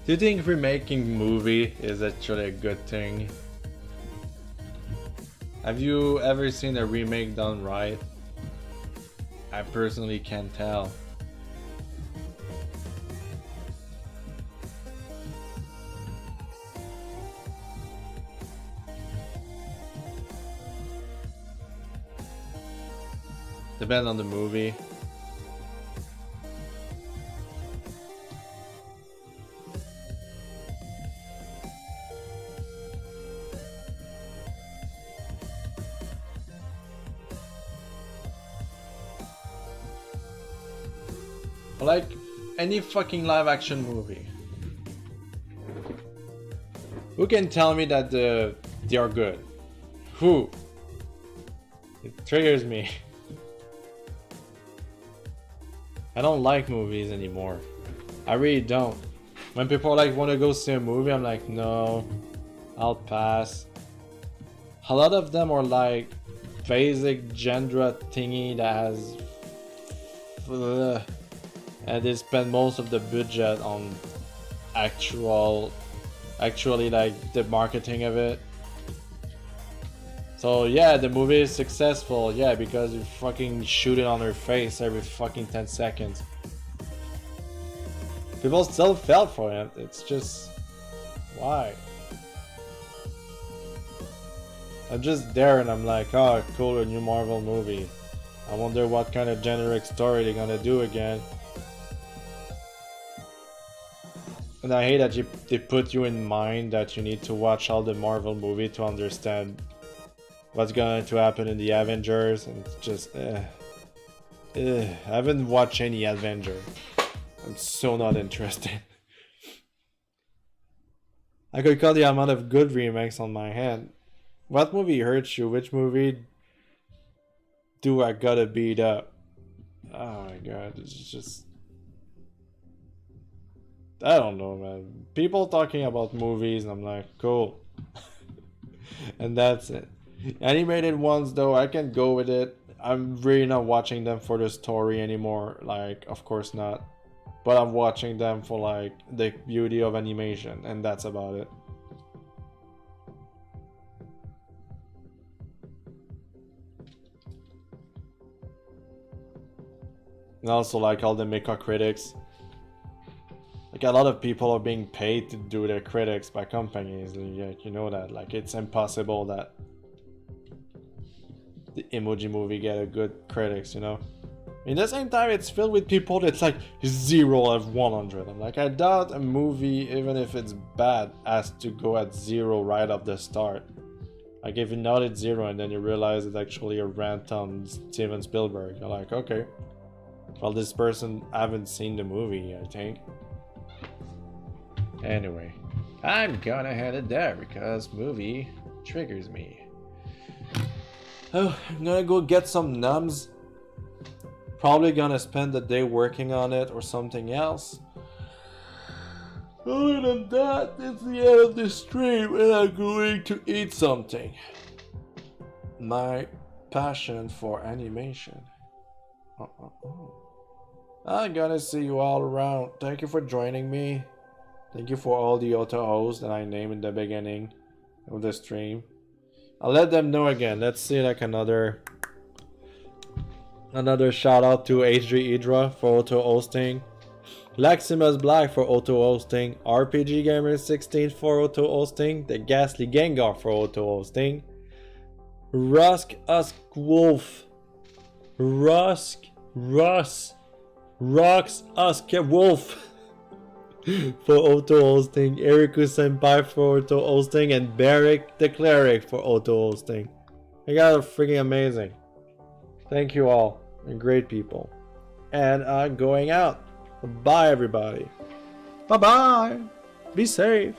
A: Do you think remaking movie is actually a good thing? Have you ever seen a remake done right? I personally can't tell. Depends on the movie. Like any fucking live action movie. Who can tell me that they are good? Who? It triggers me. I don't like movies anymore. I really don't. When people like want to go see a movie, I'm like, no, I'll pass. A lot of them are like basic genre thingy that has and they spend most of the budget on actually like the marketing of it. So yeah, the movie is successful, yeah, because you fucking shoot it on her face every fucking 10 seconds. People still fell for it. It's just why? I'm just there and I'm like, oh cool, a new Marvel movie. I wonder what kind of generic story they're gonna do again. And I hate that they put you in mind that you need to watch all the Marvel movie to understand what's going to happen in the Avengers, and it's just I haven't watched any Avengers. I'm so not interested. I could cut the amount of good remakes on my hand. What movie hurts you? Which movie do I gotta beat up? Oh my god, it's just... I don't know, man. People talking about movies and I'm like, cool. And that's it. Animated ones though, I can go with it. I'm really not watching them for the story anymore. Like, of course not. But I'm watching them for like the beauty of animation, and that's about it. And also like all the mecha critics. Like a lot of people are being paid to do their critics by companies. Like, you know that. Like it's impossible that the Emoji Movie get a good critics, you know? In the same time, it's filled with people that's like 0 out of 100. I'm like, I doubt a movie, even if it's bad, has to go at 0 right off the start. Like if you note it 0 and then you realize it's actually a rant on Steven Spielberg, you're like, okay. Well, this person haven't seen the movie, I think. Anyway, I'm gonna head it there because movie triggers me. Oh, I'm gonna go get some numbs. Probably gonna spend the day working on it or something else. Other than that, it's the end of the stream and I'm going to eat something. My passion for animation. I'm gonna see you all around. Thank you for joining me. Thank you for all the auto hosts that I named in the beginning of the stream. I'll let them know again. Let's see like another shout out to HD Idra for auto hosting. Laximus Black for auto hosting. RPG Gamer 16 for auto hosting. The Ghastly Gengar for auto hosting. Rusk Usk Wolf. Rusk Usk Wolf for auto hosting. Eriku Senpai for auto hosting. And Barrick the Cleric for auto hosting. You guys are freaking amazing. Thank you all. You're great people. And I'm going out. Bye everybody. Bye bye. Be safe.